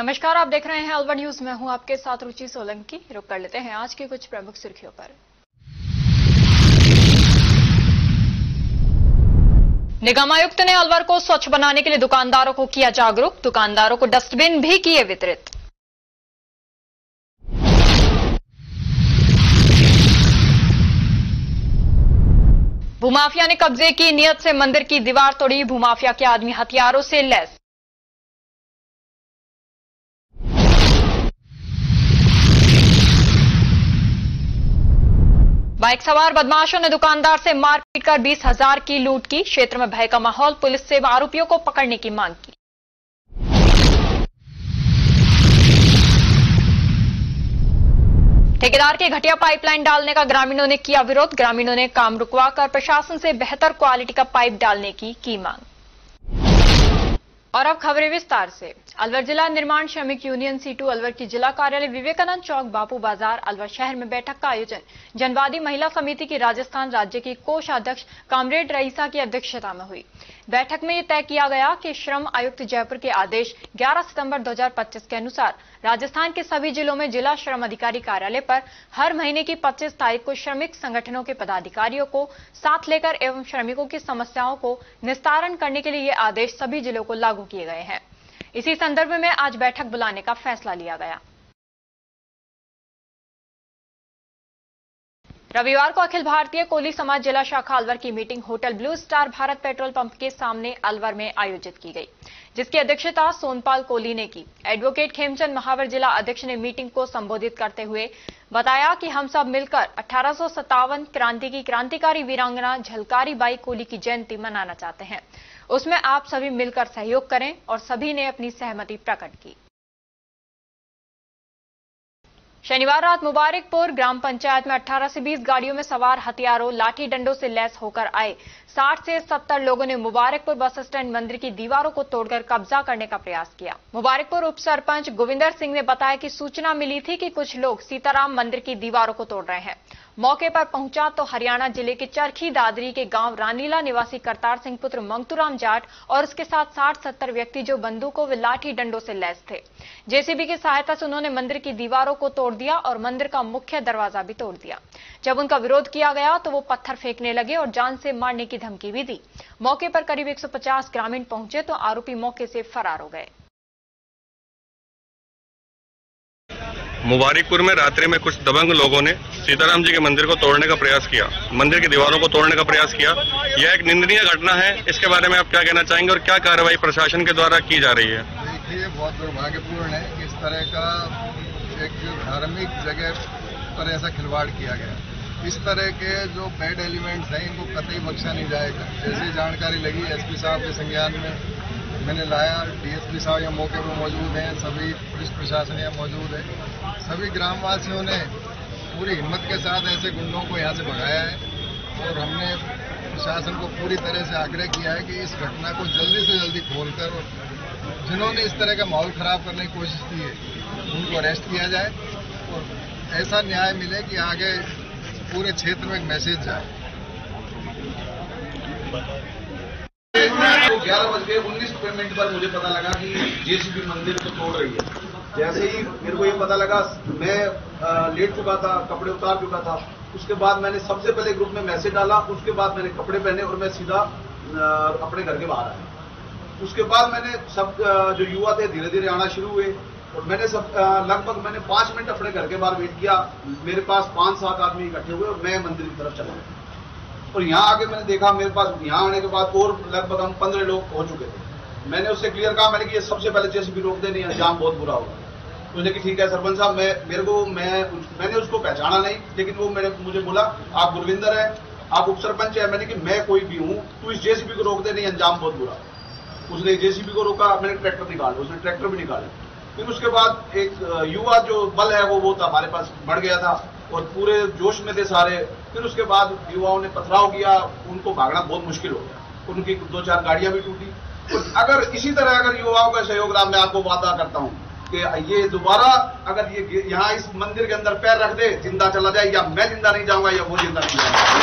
नमस्कार, आप देख रहे हैं अलवर न्यूज। मैं हूं आपके साथ रुचि सोलंकी। रुक कर लेते हैं आज की कुछ प्रमुख सुर्खियों पर। निगम आयुक्त ने अलवर को स्वच्छ बनाने के लिए दुकानदारों को किया जागरूक। दुकानदारों को डस्टबिन भी किए वितरित। भूमाफिया ने कब्जे की नियत से मंदिर की दीवार तोड़ी। भूमाफिया के आदमी हथियारों से लैस। बाइक सवार बदमाशों ने दुकानदार से मारपीट कर 20,000 की लूट की। क्षेत्र में भय का माहौल। पुलिस से आरोपियों को पकड़ने की मांग की। ठेकेदार के घटिया पाइपलाइन डालने का ग्रामीणों ने किया विरोध। ग्रामीणों ने काम रुकवाकर प्रशासन से बेहतर क्वालिटी का पाइप डालने की मांग। और अब खबरें विस्तार से। अलवर जिला निर्माण श्रमिक यूनियन C2 अलवर की जिला कार्यालय विवेकानंद चौक बापू बाजार अलवर शहर में बैठक का आयोजन जनवादी महिला समिति की राजस्थान राज्य की कोषाध्यक्ष कामरेड रईसा की अध्यक्षता में हुई। बैठक में यह तय किया गया कि श्रम आयुक्त जयपुर के आदेश 11 सितंबर 2025 के अनुसार राजस्थान के सभी जिलों में जिला श्रम अधिकारी कार्यालय पर हर महीने की 25 तारीख को श्रमिक संगठनों के पदाधिकारियों को साथ लेकर एवं श्रमिकों की समस्याओं को निस्तारण करने के लिए ये आदेश सभी जिलों को लागू किए गए हैं। इसी संदर्भ में आज बैठक बुलाने का फैसला लिया गया। रविवार को अखिल भारतीय कोली समाज जिला शाखा अलवर की meeting hotel blue star Bharat petrol pump के सामने अलवर में आयोजित की गई, जिसकी अध्यक्षता सोनपाल कोली ने की। एडवोकेट खेमचंद महावर जिला अध्यक्ष ने मीटिंग को संबोधित करते हुए बताया कि हम सब मिलकर 1857 क्रांति की क्रांतिकारी वीरांगना झलकारी बाई कोली की जयंती मनाना चाहते हैं। उसमें आप सभी मिलकर सहयोग करें और सभी ने अपनी सहमति प्रकट की। शनिवार रात मुबारकपुर ग्राम पंचायत में 18 से 20 गाड़ियों में सवार हथियारों लाठी डंडों से लैस होकर आए 60 से 70 लोगों ने मुबारकपुर बस स्टैंड मंदिर की दीवारों को तोड़कर कब्जा करने का प्रयास किया। मुबारकपुर उप सरपंच गोविंदर सिंह ने बताया कि सूचना मिली थी कि कुछ लोग सीताराम मंदिर की दीवारों को तोड़ रहे हैं। मौके पर पहुंचा तो हरियाणा जिले के चरखी दादरी के गांव रानीला निवासी करतार सिंह पुत्र मंगतूराम जाट और उसके साथ 60-70 व्यक्ति जो बंदूकों व लाठी डंडों से लैस थे। जेसीबी की सहायता से उन्होंने मंदिर की दीवारों को तोड़ दिया और मंदिर का मुख्य दरवाजा भी तोड़ दिया। जब उनका विरोध किया गया तो वो पत्थर फेंकने लगे और जान से मारने की धमकी भी दी। मौके पर करीब 150 ग्रामीण पहुंचे तो आरोपी मौके से फरार हो गए। मुबारकपुर में रात्रि में कुछ दबंग लोगों ने सीताराम जी के मंदिर को तोड़ने का प्रयास किया, मंदिर की दीवारों को तोड़ने का प्रयास किया। यह एक निंदनीय घटना है। इसके बारे में आप क्या कहना चाहेंगे और क्या कार्रवाई प्रशासन के द्वारा की जा रही है? देखिए, बहुत दुर्भाग्यपूर्ण है कि इस तरह का एक धार्मिक जगह पर ऐसा खिलवाड़ किया गया। इस तरह के जो बैड एलिमेंट्स हैं इनको कतई बख्शा नहीं जाएगा। जैसी जानकारी लगी एसपी साहब के संज्ञान में मैंने लाया, डीएसपी साहब यहाँ मौके पर मौजूद हैं, सभी पुलिस प्रशासन यहाँ मौजूद है। सभी ग्रामवासियों ने पूरी हिम्मत के साथ ऐसे गुंडों को यहाँ से भगाया है और हमने प्रशासन को पूरी तरह से आग्रह किया है कि इस घटना को जल्दी से जल्दी खोलकर जिन्होंने इस तरह का माहौल खराब करने की कोशिश की है उनको अरेस्ट किया जाए और ऐसा न्याय मिले कि आगे पूरे क्षेत्र में एक मैसेज जाए। 11:19 पर मुझे पता लगा कि जेसीबी मंदिर को तोड़ रही है। जैसे ही मेरे को ये पता लगा, मैं लेट चुका था, कपड़े उतार चुका था। उसके बाद मैंने सबसे पहले ग्रुप में मैसेज डाला, उसके बाद मैंने कपड़े पहने और मैं सीधा अपने घर के बाहर आया। उसके बाद मैंने सब जो युवा थे धीरे धीरे आना शुरू हुए और मैंने सब लगभग मैंने 5 मिनट अपने घर के बाहर वेट किया। मेरे पास 5-7 आदमी इकट्ठे हुए और मैं मंदिर की तरफ चला गया और यहाँ आके मैंने देखा मेरे पास यहाँ आने के बाद और लगभग हम 15 लोग हो चुके थे। मैंने उससे क्लियर कहा, मैंने कि ये सबसे पहले जेसीबी रोक दे, नहीं अंजाम बहुत बुरा होगा। उसने कि ठीक है सरपंच साहब, मैंने उसको पहचाना नहीं, लेकिन वो मुझे बोला आप गुरविंदर है, आप उप सरपंच है। मैंने कि मैं कोई भी हूँ, तू इस जेसीबी को रोक दे, नहीं अंजाम बहुत बुरा। उसने जेसीबी को रोका, मैंने ट्रैक्टर निकाला, उसने ट्रैक्टर भी निकाला। फिर उसके बाद एक युवा जो बल है वो था हमारे पास बढ़ गया था और पूरे जोश में थे सारे। फिर उसके बाद युवाओं ने पथराव किया, उनको भागना बहुत मुश्किल हो गया, उनकी 2-4 गाड़ियां भी टूटी। अगर इसी तरह अगर युवाओं का सहयोग रहा, मैं आपको वादा करता हूं कि ये दोबारा अगर ये यहाँ इस मंदिर के अंदर पैर रख दे, जिंदा चला जाए, या मैं जिंदा नहीं जाऊंगा या वो जिंदा नहीं जाएगा।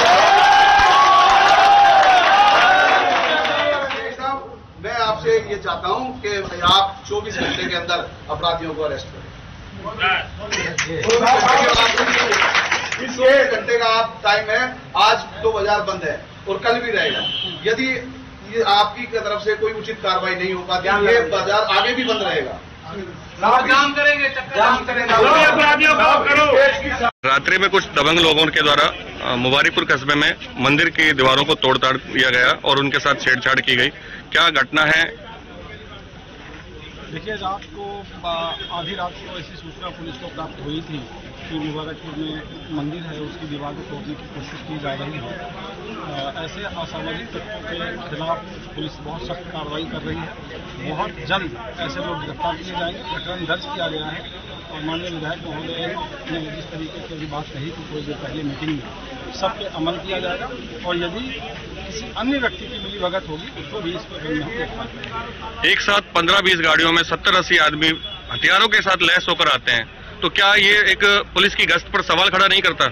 मैं आप आपसे ये चाहता हूं कि आप 24 घंटे के अंदर अपराधियों को अरेस्ट करें। 24 घंटे का आप टाइम है। आज तो बाजार बंद है और कल भी रहेगा। यदि ये आपकी तरफ से कोई उचित कार्रवाई नहीं हो पाती, ये बाजार आगे भी बंद रहेगा। जाम करेंगे, रात्रि में कुछ दबंग लोगों के द्वारा मुबारिकपुर कस्बे में मंदिर की दीवारों को तोड़-ताड़ किया गया और उनके साथ छेड़छाड़ की गई। क्या घटना है? देखिए, रात को आधी रात को ऐसी सूचना पुलिस को प्राप्त हुई थी कि मुबारकपुर में मंदिर है, उसकी दीवार को तोड़ने की कोशिश की जा रही है। ऐसे असामाजिक तत्वों के खिलाफ पुलिस बहुत सख्त कार्रवाई कर रही है। बहुत जल्द ऐसे लोग गिरफ्तार किए जाएंगे। प्रकरण दर्ज किया गया है और माननीय विधायक महोदय ने जिस तरीके की अभी बात कही थी थोड़ी देर पहले मीटिंग में, सब पे अमल किया जाएगा और यदि किसी अन्य व्यक्ति की मिलीभगत होगी उसको भी इस प्रकरण में हम देखा। एक साथ 15-20 गाड़ियों में 70-80 आदमी हथियारों के साथ लैस होकर आते हैं, तो क्या ये एक पुलिस की गश्त पर सवाल खड़ा नहीं करता?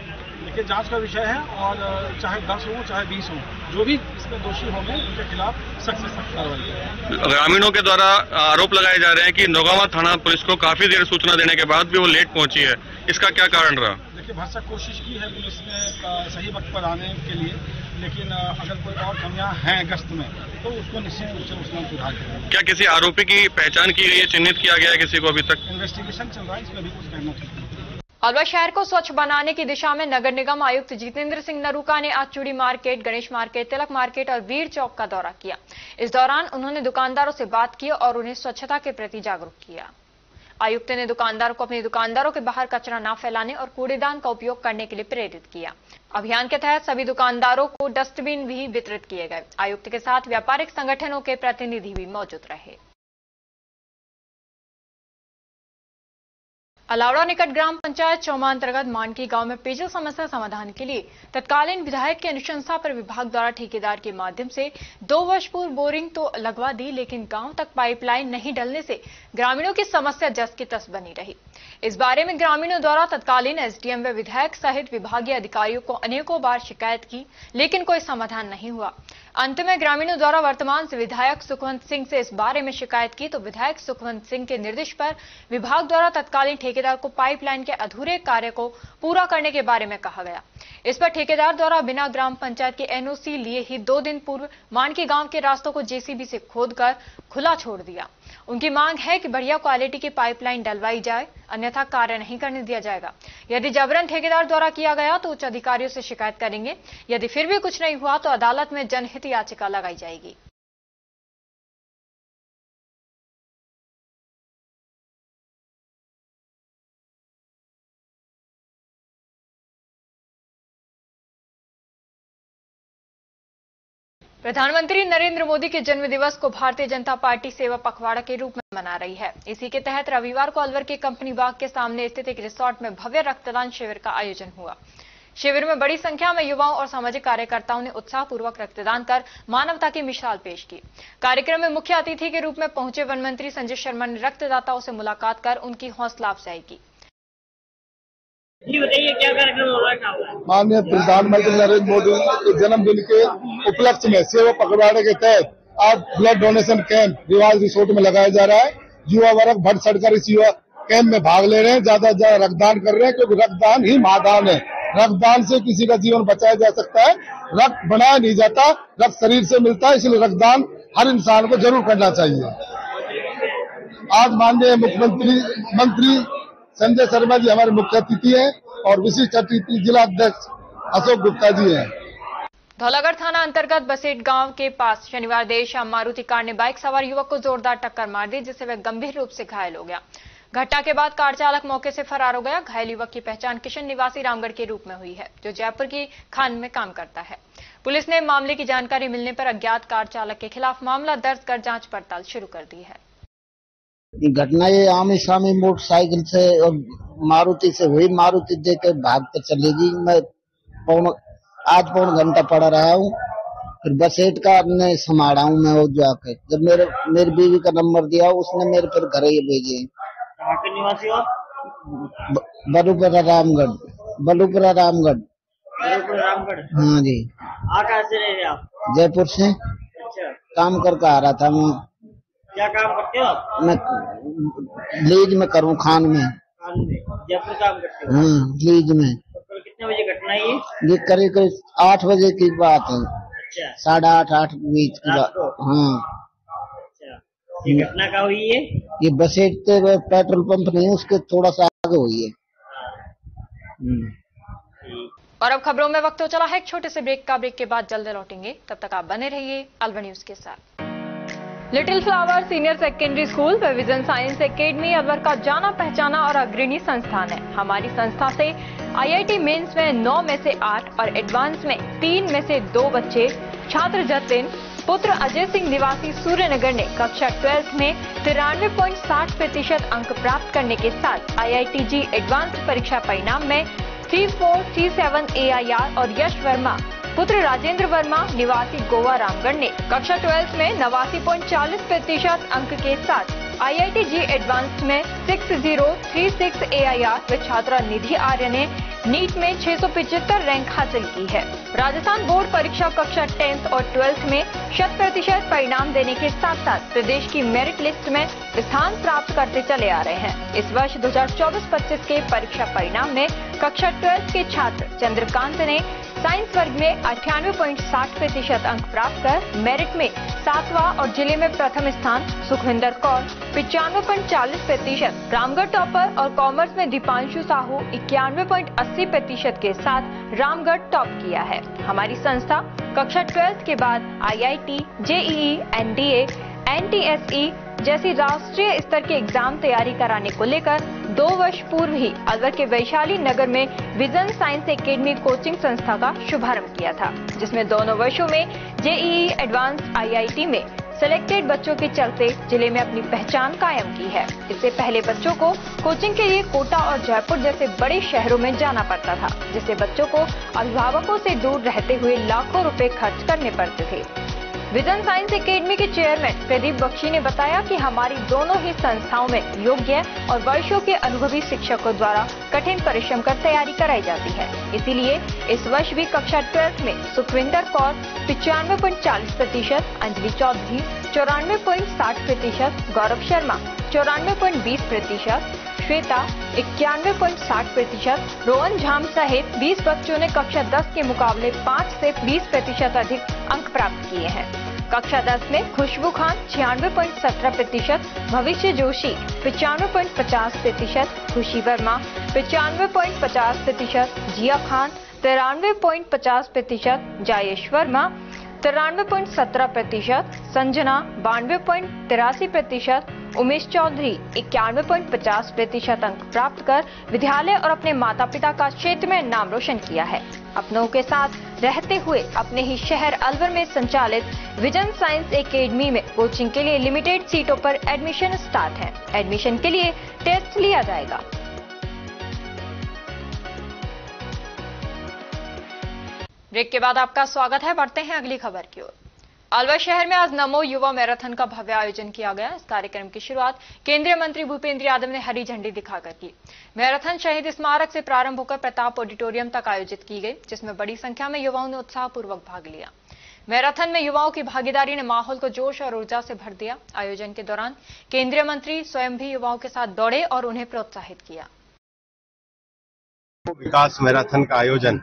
देखिए, जांच का विषय है और चाहे 10 हो चाहे 20 हो, जो भी इसमें दोषी होंगे उनके खिलाफ सख्त से सख्त कार्रवाई करेंगे। ग्रामीणों के द्वारा आरोप लगाए जा रहे हैं कि नौगावा थाना पुलिस को काफी देर सूचना देने के बाद भी वो लेट पहुंची है, इसका क्या कारण रहा? देखिए, भरसक कोशिश की है पुलिस ने सही वक्त पर आने के लिए, लेकिन अगर कोई और कमियां हैं गश्त में तो उसको निश्चित रूप से उसमें सुधार करेंगे। क्या किसी आरोपी की पहचान की गई है, चिन्हित किया गया है किसी को अभी तक? इन्वेस्टिगेशन चल रहा है, इसमें भी कुछ कहना ठीक नहीं। अलवर शहर को स्वच्छ बनाने की दिशा में नगर निगम आयुक्त जितेंद्र सिंह नरूका ने आज चूड़ी मार्केट, गणेश मार्केट, तिलक मार्केट और वीर चौक का दौरा किया। इस दौरान उन्होंने दुकानदारों से बात की और उन्हें स्वच्छता के प्रति जागरूक किया। आयुक्त ने दुकानदारों को अपनी दुकानदारों के बाहर कचरा न फैलाने और कूड़ेदान का उपयोग करने के लिए प्रेरित किया। अभियान के तहत सभी दुकानदारों को डस्टबिन भी वितरित किए गए। आयुक्त के साथ व्यापारिक संगठनों के प्रतिनिधि भी मौजूद रहे। अलावड़ा निकट ग्राम पंचायत चौमा अंतर्गत मानकी गांव में पेयजल समस्या समाधान के लिए तत्कालीन विधायक की अनुशंसा पर विभाग द्वारा ठेकेदार के माध्यम से 2 वर्ष पूर्व बोरिंग तो लगवा दी, लेकिन गांव तक पाइपलाइन नहीं डलने से ग्रामीणों की समस्या जस की तस बनी रही। इस बारे में ग्रामीणों द्वारा तत्कालीन एसडीएम व विधायक सहित विभागीय अधिकारियों को अनेकों बार शिकायत की, लेकिन कोई समाधान नहीं हुआ। अंत में ग्रामीणों द्वारा वर्तमान से विधायक सुखवंत सिंह से इस बारे में शिकायत की तो विधायक सुखवंत सिंह के निर्देश पर विभाग द्वारा तत्कालीन ठेकेदार को पाइपलाइन के अधूरे कार्य को पूरा करने के बारे में कहा गया। इस पर ठेकेदार द्वारा बिना ग्राम पंचायत के एनओसी लिए ही 2 दिन पूर्व मानकी गांव के रास्तों को जेसीबी से खोदकर खुला छोड़ दिया। उनकी मांग है कि बढ़िया क्वालिटी की पाइपलाइन डलवाई जाए, अन्यथा कार्य नहीं करने दिया जाएगा। यदि जबरन ठेकेदार द्वारा किया गया तो उच्च अधिकारियों से शिकायत करेंगे। यदि फिर भी कुछ नहीं हुआ तो अदालत में जनहित याचिका लगाई जाएगी। प्रधानमंत्री नरेंद्र मोदी के जन्मदिवस को भारतीय जनता पार्टी सेवा पखवाड़ा के रूप में मना रही है। इसी के तहत रविवार को अलवर के कंपनी बाग के सामने स्थित एक रिसोर्ट में भव्य रक्तदान शिविर का आयोजन हुआ। शिविर में बड़ी संख्या में युवाओं और सामाजिक कार्यकर्ताओं ने उत्साहपूर्वक रक्तदान कर मानवता की मिसाल पेश की। कार्यक्रम में मुख्य अतिथि के रूप में पहुंचे वन मंत्री संजय शर्मा ने रक्तदाताओं से मुलाकात कर उनकी हौसला अफजाई की। जी बताइए, क्या कार्यक्रम हो रहा है? माननीय प्रधानमंत्री नरेंद्र मोदी के जन्मदिन के उपलक्ष्य में सेवा पखवाड़े के तहत आज ब्लड डोनेशन कैंप रिवाज रिसोर्ट में लगाया जा रहा है। युवा वर्ग बढ़ चढ़कर इस युवा कैंप में भाग ले रहे हैं, ज्यादा से ज्यादा रक्तदान कर रहे हैं, क्योंकि रक्तदान ही महादान है। रक्तदान से किसी का जीवन बचाया जा सकता है। रक्त बनाया नहीं जाता, रक्त शरीर से मिलता है, इसलिए रक्तदान हर इंसान को जरूर करना चाहिए। आज माननीय मुख्यमंत्री मंत्री संजय शर्मा जी हमारे मुख्य अतिथि हैं और विशिष्ट अतिथि जिला अध्यक्ष अशोक गुप्ता जी हैं। धौलागढ़ थाना अंतर्गत बसेट गांव के पास शनिवार देर शाम मारुति कार ने बाइक सवार युवक को जोरदार टक्कर मार दी, जिससे वह गंभीर रूप से घायल हो गया। घटना के बाद कार चालक मौके से फरार हो गया। घायल युवक की पहचान किशन निवासी रामगढ़ के रूप में हुई है, जो जयपुर की खान में काम करता है। पुलिस ने मामले की जानकारी मिलने पर अज्ञात कार चालक के खिलाफ मामला दर्ज कर जांच पड़ताल शुरू कर दी है। घटना ये आमी सामी मोटरसाइकिल से और मारुति से हुई। मारुति देकर भाग कर चलेगी। मैं आज पौन घंटा पड़ा रहा हूँ, फिर बसेट का ने संभाला हूँ मैं। और जाके जब मेरी बीवी का नंबर दिया, उसने मेरे फिर घर ही भेजे। कहाँ के निवासी हो? बलूपुरा रामगढ़। बलूपुरा रामगढ़। रामगढ़। हाँ जी। कहाँ से रह रहे आप? जयपुर से। अच्छा। काम करके आ रहा था मैं। क्या काम करते हो आप? मैं लीज में करूँ, खान में। खान में जयपुर काम करते हो? लीज में। तो कल कितने बजे घटना है ये? ये करीब करीब 8 बजे की बात है। अच्छा, 8:30 के बीच की बात। हाँ, अच्छा, ये घटना कहाँ हुई है? ये बसेटते हुए पेट्रोल पंप नहीं, उसके थोड़ा सा आगे हुई है। और अब खबरों में वक्त हो चला है एक छोटे से ब्रेक का। ब्रेक के बाद जल्द लौटेंगे, तब तक आप बने रहिए अलवर न्यूज के साथ। Little flower senior secondary school व विजन साइंस एकेडमी अलवर का जाना पहचाना और अग्रणी संस्थान है। हमारी संस्था से IIT मेंस में 9 में से 8 और एडवांस में 3 में से 2 बच्चे छात्र जतिन पुत्र अजय सिंह निवासी सूर्यनगर ने कक्षा 12 में 93.60% अंक प्राप्त करने के साथ IITG एडवांस परीक्षा परिणाम में 3437 AIR और यश वर्मा पुत्र राजेंद्र वर्मा निवासी गोवा रामगढ़ ने कक्षा 12 में 89.40% अंक के साथ IITG एडवांस्ड में 6036 AIR व छात्रा निधि आर्य ने नीट में 675 रैंक हासिल की है। राजस्थान बोर्ड परीक्षा कक्षा 10th और 12th में 100% परिणाम देने के साथ साथ प्रदेश की मेरिट लिस्ट में स्थान प्राप्त करते चले आ रहे हैं। इस वर्ष 2024-25 के परीक्षा परिणाम में कक्षा 12th के छात्र चंद्रकांत ने साइंस वर्ग में 98.60% अंक प्राप्त कर मेरिट में 7वां और जिले में प्रथम स्थान, सुखविंदर कौर 95.40%, रामगढ़ टॉपर और कॉमर्स में दीपांशु साहू 91.80% के साथ रामगढ़ टॉप किया है। हमारी संस्था कक्षा 12 के बाद IIT, JEE, NDA, NTSE जैसी राष्ट्रीय स्तर के एग्जाम तैयारी कराने को लेकर 2 वर्ष पूर्व ही अलवर के वैशाली नगर में विजन साइंस एकेडमी कोचिंग संस्था का शुभारंभ किया था, जिसमें दोनों वर्षों में JEE एडवांस IIT में सिलेक्टेड बच्चों के चलते जिले में अपनी पहचान कायम की है। इससे पहले बच्चों को कोचिंग के लिए कोटा और जयपुर जैसे बड़े शहरों में जाना पड़ता था, जिससे बच्चों को अभिभावकों से दूर रहते हुए लाखों रुपए खर्च करने पड़ते थे। विजन साइंस एकेडमी के चेयरमैन प्रदीप बख्शी ने बताया कि हमारी दोनों ही संस्थाओं में योग्य और वर्षों के अनुभवी शिक्षकों द्वारा कठिन परिश्रम कर तैयारी कराई जाती है। इसीलिए इस वर्ष भी कक्षा 12 में सुखविंदर कौर 95.40%, अंजलि चौधरी 94.60%, गौरव शर्मा 94.20%, श्वेता 91.60%, रोहन झाम सहित 20 बच्चों ने कक्षा 10 के मुकाबले 5 से 20% अधिक अंक प्राप्त किए हैं। कक्षा 10 में खुशबू खान 96.17%, भविष्य जोशी 95.50%, खुशी वर्मा 95.50%, जिया खान 93.50%, जायेश वर्मा 93.17%, संजना 92.83%, उमेश चौधरी 91.50% अंक प्राप्त कर विद्यालय और अपने माता पिता का क्षेत्र में नाम रोशन किया है। अपनों के साथ रहते हुए अपने ही शहर अलवर में संचालित विजन साइंस एकेडमी में कोचिंग के लिए लिमिटेड सीटों पर एडमिशन स्टार्ट है। एडमिशन के लिए टेस्ट लिया जाएगा। ब्रेक के बाद आपका स्वागत है। बढ़ते हैं अगली खबर की ओर। अलवर शहर में आज नमो युवा मैराथन का भव्य आयोजन किया गया। इस कार्यक्रम की शुरुआत केंद्रीय मंत्री भूपेंद्र यादव ने हरी झंडी दिखाकर की। मैराथन शहीद स्मारक से प्रारंभ होकर प्रताप ऑडिटोरियम तक आयोजित की गई, जिसमें बड़ी संख्या में युवाओं ने उत्साहपूर्वक भाग लिया। मैराथन में युवाओं की भागीदारी ने माहौल को जोश और ऊर्जा से भर दिया। आयोजन के दौरान केंद्रीय मंत्री स्वयं भी युवाओं के साथ दौड़े और उन्हें प्रोत्साहित किया। विकास मैराथन का आयोजन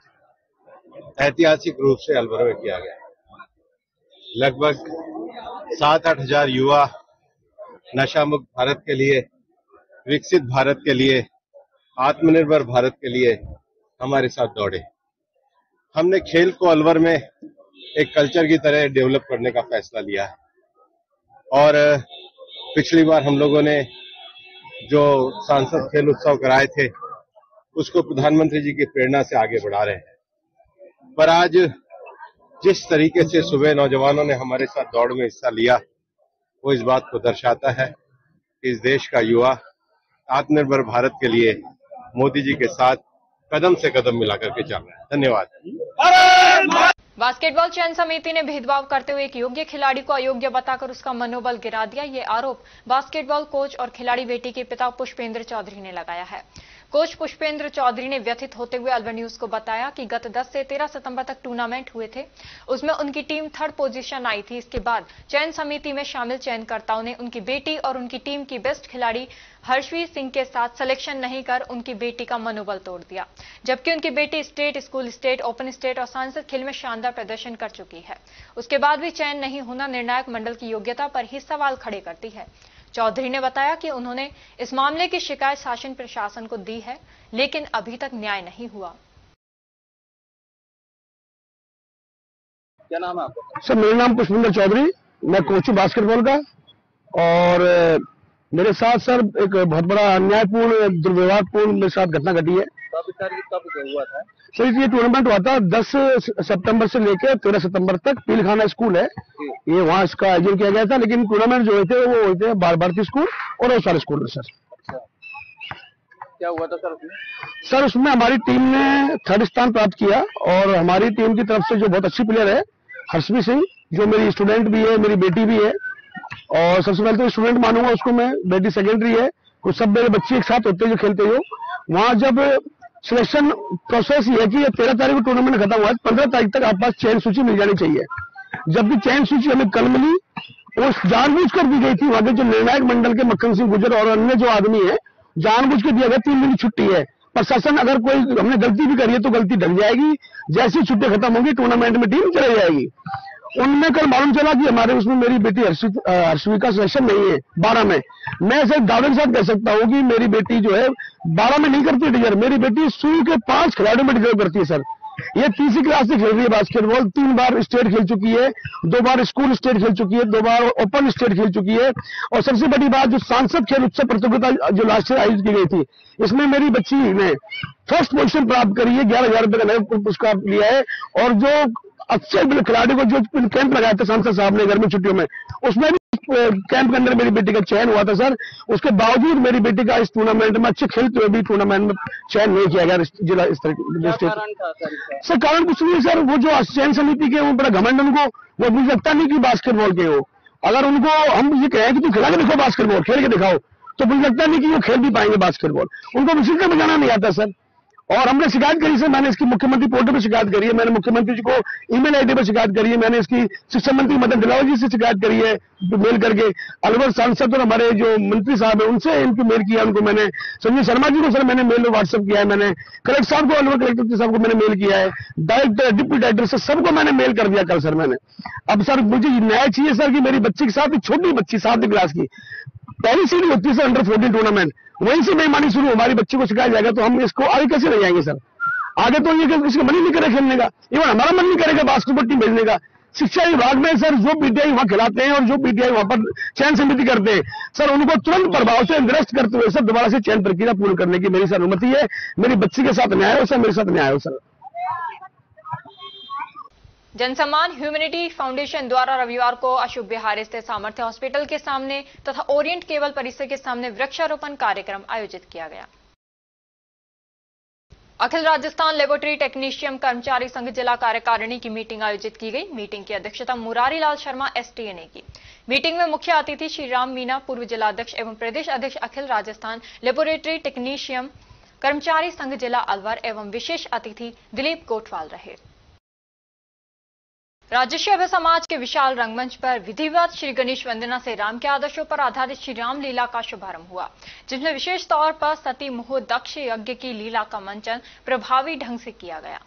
ऐतिहासिक रूप से अलवर में किया गया। लगभग 7-8 हजार युवा नशा मुक्त भारत के लिए, विकसित भारत के लिए, आत्मनिर्भर भारत के लिए हमारे साथ दौड़े। हमने खेल को अलवर में एक कल्चर की तरह डेवलप करने का फैसला लिया है और पिछली बार हम लोगों ने जो सांसद खेल उत्सव कराए थे उसको प्रधानमंत्री जी की प्रेरणा से आगे बढ़ा रहे हैं। पर आज जिस तरीके से सुबह नौजवानों ने हमारे साथ दौड़ में हिस्सा लिया, वो इस बात को दर्शाता है कि इस देश का युवा आत्मनिर्भर भारत के लिए मोदी जी के साथ कदम से कदम मिलाकर के चल रहा है। धन्यवाद। बास्केटबॉल चयन समिति ने भेदभाव करते हुए एक योग्य खिलाड़ी को अयोग्य बताकर उसका मनोबल गिरा दिया। ये आरोप बास्केटबॉल कोच और खिलाड़ी बेटी के पिता पुष्पेंद्र चौधरी ने लगाया है। कोच पुष्पेंद्र चौधरी ने व्यथित होते हुए अलवर न्यूज को बताया कि गत 10 से 13 सितंबर तक टूर्नामेंट हुए थे, उसमें उनकी टीम 3rd पोजीशन आई थी। इसके बाद चयन समिति में शामिल चयनकर्ताओं ने उनकी बेटी और उनकी टीम की बेस्ट खिलाड़ी हर्षवी सिंह के साथ सिलेक्शन नहीं कर उनकी बेटी का मनोबल तोड़ दिया, जबकि उनकी बेटी state, school state, open state और सांसद खेल में शानदार प्रदर्शन कर चुकी है। उसके बाद भी चयन नहीं होना निर्णायक मंडल की योग्यता पर ही सवाल खड़े करती है। चौधरी ने बताया कि उन्होंने इस मामले की शिकायत शासन प्रशासन को दी है, लेकिन अभी तक न्याय नहीं हुआ। क्या नाम है आपका? सर, मेरा नाम पुष्पेंद्र चौधरी, मैं कोच हूं बास्केटबॉल का। और मेरे साथ सर एक बहुत बड़ा अन्यायपूर्ण, दुर्व्यवहारपूर्ण मेरे साथ घटना घटी है। कब हुआ था? सर, ये टूर्नामेंट हुआ था 10 सितंबर से लेकर 13 सितंबर तक। पीलखाना स्कूल है, ये वहाँ इसका आयोजन किया गया था, लेकिन टूर्नामेंट जो हुए थे वो हुए थे भारती स्कूल और ओसार स्कूल में। सर क्या हुआ था सर उसमें? सर, उसमें हमारी टीम ने 3rd स्थान प्राप्त किया और हमारी टीम की तरफ से जो बहुत अच्छी प्लेयर है हर्षवी सिंह, जो मेरी स्टूडेंट भी है, मेरी बेटी भी है। और सबसे पहले तो स्टूडेंट मानूंगा उसको मैं, बेटी सेकेंडरी है। कुछ सब मेरे बच्चे एक साथ होते हैं जो खेलते हो। वहां जब सिलेक्शन प्रोसेस ये है कि 13 तारीख को टूर्नामेंट खत्म हुआ है, 15 तारीख तक आपके पास चयन सूची मिल जानी चाहिए। जबकि चयन सूची हमें कल मिली, वो जानबूझ कर दी गई थी। वहां के जो निर्णायक मंडल के मक्खन सिंह गुजर और अन्य जो आदमी है, जानबूझ के दिया गया 3 दिन की छुट्टी है। प्रशासन अगर कोई हमने गलती भी करी है तो गलती ढक जाएगी, जैसी छुट्टी खत्म होगी टूर्नामेंट में टीम चली जाएगी। उनमें कल मालूम चला कि हमारे उसमें मेरी बेटी हर्षवी का सिलेक्शन नहीं है 12 में। मैं ऐसे दावे के साथ कह सकता हूँ कि मेरी बेटी जो है 12 में नहीं करती डिजर्व, मेरी बेटी शुरू के 5 खिलाड़ियों में डिजर्व करती है। सर, ये तीसरी क्लास से खेल रही है बास्केटबॉल, 3 बार स्टेट खेल चुकी है, 2 बार स्कूल स्टेट खेल चुकी है, 2 बार ओपन स्टेट खेल चुकी है। और सबसे बड़ी बात, जो सांसद खेल उत्सव प्रतियोगिता जो लास्ट ईयर आयोजित की गई थी, इसमें मेरी बच्ची ने 1st पोजीशन प्राप्त करी है, 11,000 रुपए का नगद पुरस्कार लिया है। और जो अच्छे खिलाड़ी को जो कैंप लगाया था सांसद साहब ने गर्मी छुट्टियों में, उसमें भी कैंप के अंदर मेरी बेटी का चयन हुआ था। सर, उसके बावजूद मेरी बेटी का इस टूर्नामेंट में, अच्छे खेलते हुए भी टूर्नामेंट में चयन नहीं किया गया जिला स्तर। सर, कारण कुछ नहीं सर, वो जो चयन समिति के वो बड़ा घमंड उनको, वो मुझे लगता नहीं कि बास्केटबॉल के हो। अगर उनको हम ये कहें कि तुम खिला के दिखाओ बास्केटबॉल, खेल के दिखाओ, तो मुझे लगता नहीं कि वो खेल भी पाएंगे बास्केटबॉल। उनको विशिष्ट बजाना नहीं आता सर। और हमने शिकायत करी सर, मैंने इसकी मुख्यमंत्री पोर्टल पर शिकायत करी है, मैंने मुख्यमंत्री जी को ईमेल आईडी पर शिकायत करी है, मैंने इसकी शिक्षा मंत्री मदन दिलावर जी से शिकायत करी है मेल करके, अलवर सांसद और हमारे जो मंत्री साहब है उनसे इनको मेल किया। उनको मैंने संजय शर्मा जी को सर मैंने मेल व्हाट्सएप किया है, मैंने कलेक्टर साहब को, अलवर कलेक्टर साहब को मैंने मेल किया है, डायरेक्टर, डिप्टी डायरेक्टर से सबको मैंने मेल कर दिया कल सर मैंने। अब सर मुझे न्याय चाहिए सर कि मेरी बच्ची के साथ, छोटी बच्ची 7वीं क्लास की, पहली सीढ़ी होती है सर अंडर 14 टूर्नामेंट, वहीं से बेईमानी शुरू, हमारी बच्ची को सिखाया जाएगा तो हम इसको आगे कैसे ले जाएंगे सर? आगे तो ये इसका मन ही नहीं करे खेलने का, इवन हमारा मन नहीं करेगा बास्केटबॉल टीम भेजने का। शिक्षा विभाग में सर जो पीटीआई वहां खिलाते हैं और जो पीटीआई वहां पर चयन समिति करते हैं सर, उनको तुरंत प्रभाव से निरस्त करते हुए सर दोबारा से चयन प्रक्रिया पूर्ण करने की मेरी सर अनुमति है। मेरी बच्ची के साथ न्याय हो सर, मेरे साथ न्याय हो सर। जनसम्मान ह्यूमैनिटी फाउंडेशन द्वारा रविवार को अशोक विहार स्थित सामर्थ्य हॉस्पिटल के सामने तथा ओरिएंट केबल परिसर के सामने वृक्षारोपण कार्यक्रम आयोजित किया गया। अखिल राजस्थान लेबोरेटरी टेक्नीशियन कर्मचारी संघ जिला कार्यकारिणी की मीटिंग आयोजित की गई। मीटिंग की अध्यक्षता मुरारी लाल शर्मा एसटीए ने की। मीटिंग में मुख्य अतिथि श्री राम मीना, पूर्व जिलाध्यक्ष एवं प्रदेश अध्यक्ष अखिल राजस्थान लेबोरेटरी टेक्नीशियन कर्मचारी संघ जिला अलवर एवं विशेष अतिथि दिलीप कोटवाल रहे। राजस्व समाज के विशाल रंगमंच पर विधिवत श्री गणेश वंदना से राम के आदर्शों पर आधारित श्री राम लीला का शुभारंभ हुआ, जिसमें विशेष तौर पर सती मुह दक्ष यज्ञ की लीला का मंचन प्रभावी ढंग से किया गया।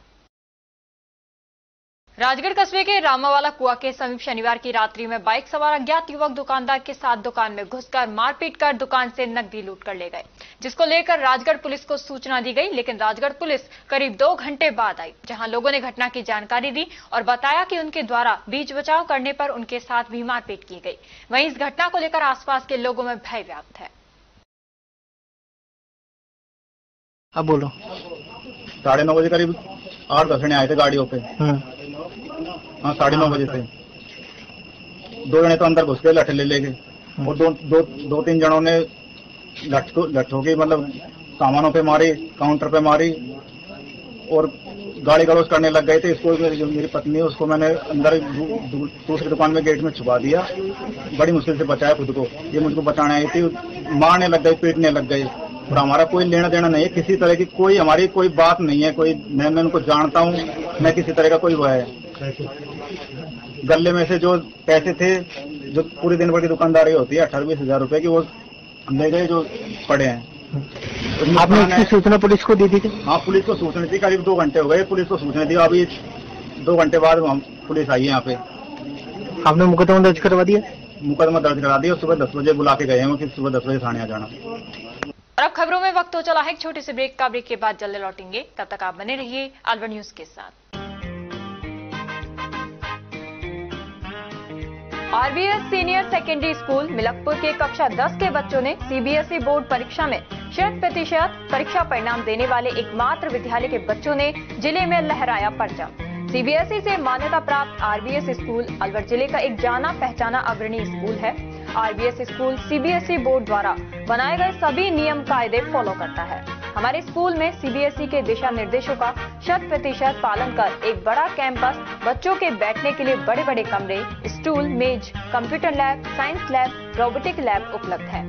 राजगढ़ कस्बे के रामावाला कुआ के समीप शनिवार की रात्रि में बाइक सवार अज्ञात युवक दुकानदार के साथ दुकान में घुसकर मारपीट कर दुकान से नकदी लूट कर ले गए, जिसको लेकर राजगढ़ पुलिस को सूचना दी गई। लेकिन राजगढ़ पुलिस करीब 2 घंटे बाद आई, जहां लोगों ने घटना की जानकारी दी और बताया कि उनके द्वारा बीच बचाव करने पर उनके साथ भी मारपीट की गई। वहीं इस घटना को लेकर आसपास के लोगों में भय व्याप्त है। अब बोलो। 9:30 बजे करीब 8-10 जने आए थे गाड़ियों पे। हाँ, 9:30 बजे से 2 जने तो अंदर घुस गए लठ ले लेके, और दो तीन जनों ने लठों की मतलब सामानों पे मारी, काउंटर पे मारी और गाली गलौज करने लग गए थे। इसको जो मेरी पत्नी है उसको मैंने अंदर दूसरी दुकान में गेट में छुपा दिया, बड़ी मुश्किल से बचाया खुद को। ये मुझको बचाने आई थी, मारने लग गए, पीटने लग गए, और हमारा कोई लेना देना नहीं है, किसी तरह की कोई हमारी कोई बात नहीं है, कोई मैं उनको जानता हूँ, मैं किसी तरह का कोई वो है। गले में से जो पैसे थे, जो पूरे दिन भर की दुकानदारी होती है 18-20 हजार रुपए की, वो ले गए जो पड़े हैं। आपने इसकी सूचना पुलिस को दी थी? हाँ, पुलिस को सूचना दी, करीब 2 घंटे हो गए पुलिस को सूचना दी। अभी 2 घंटे बाद हम पुलिस आई है यहाँ पे। आपने मुकदमा दर्ज करवा दिया? मुकदमा दर्ज करा दिया, सुबह 10 बजे बुला के गए हैं कि सुबह 10 बजे थाने आ जाना। और अब खबरों में वक्त हो चला है एक छोटे से ब्रेक का। ब्रेक के बाद जल्दी लौटेंगे, तब तक आप बने रहिए अलवर न्यूज के साथ। RBS senior secondary school Milakpur के कक्षा 10 के बच्चों ने सीबीएसई बोर्ड परीक्षा में 100% परीक्षा परिणाम देने वाले एकमात्र विद्यालय के बच्चों ने जिले में लहराया परचम। सीबीएसई से मान्यता प्राप्त आरबीएस स्कूल अलवर जिले का एक जाना पहचाना अग्रणी स्कूल है। आरबीएस स्कूल सीबीएसई बोर्ड द्वारा बनाए गए सभी नियम कायदे फॉलो करता है। हमारे स्कूल में सीबीएसई के दिशा निर्देशों का 100% पालन कर एक बड़ा कैंपस, बच्चों के बैठने के लिए बड़े बड़े कमरे, स्टूल, मेज, computer lab, science lab, robotic lab उपलब्ध है।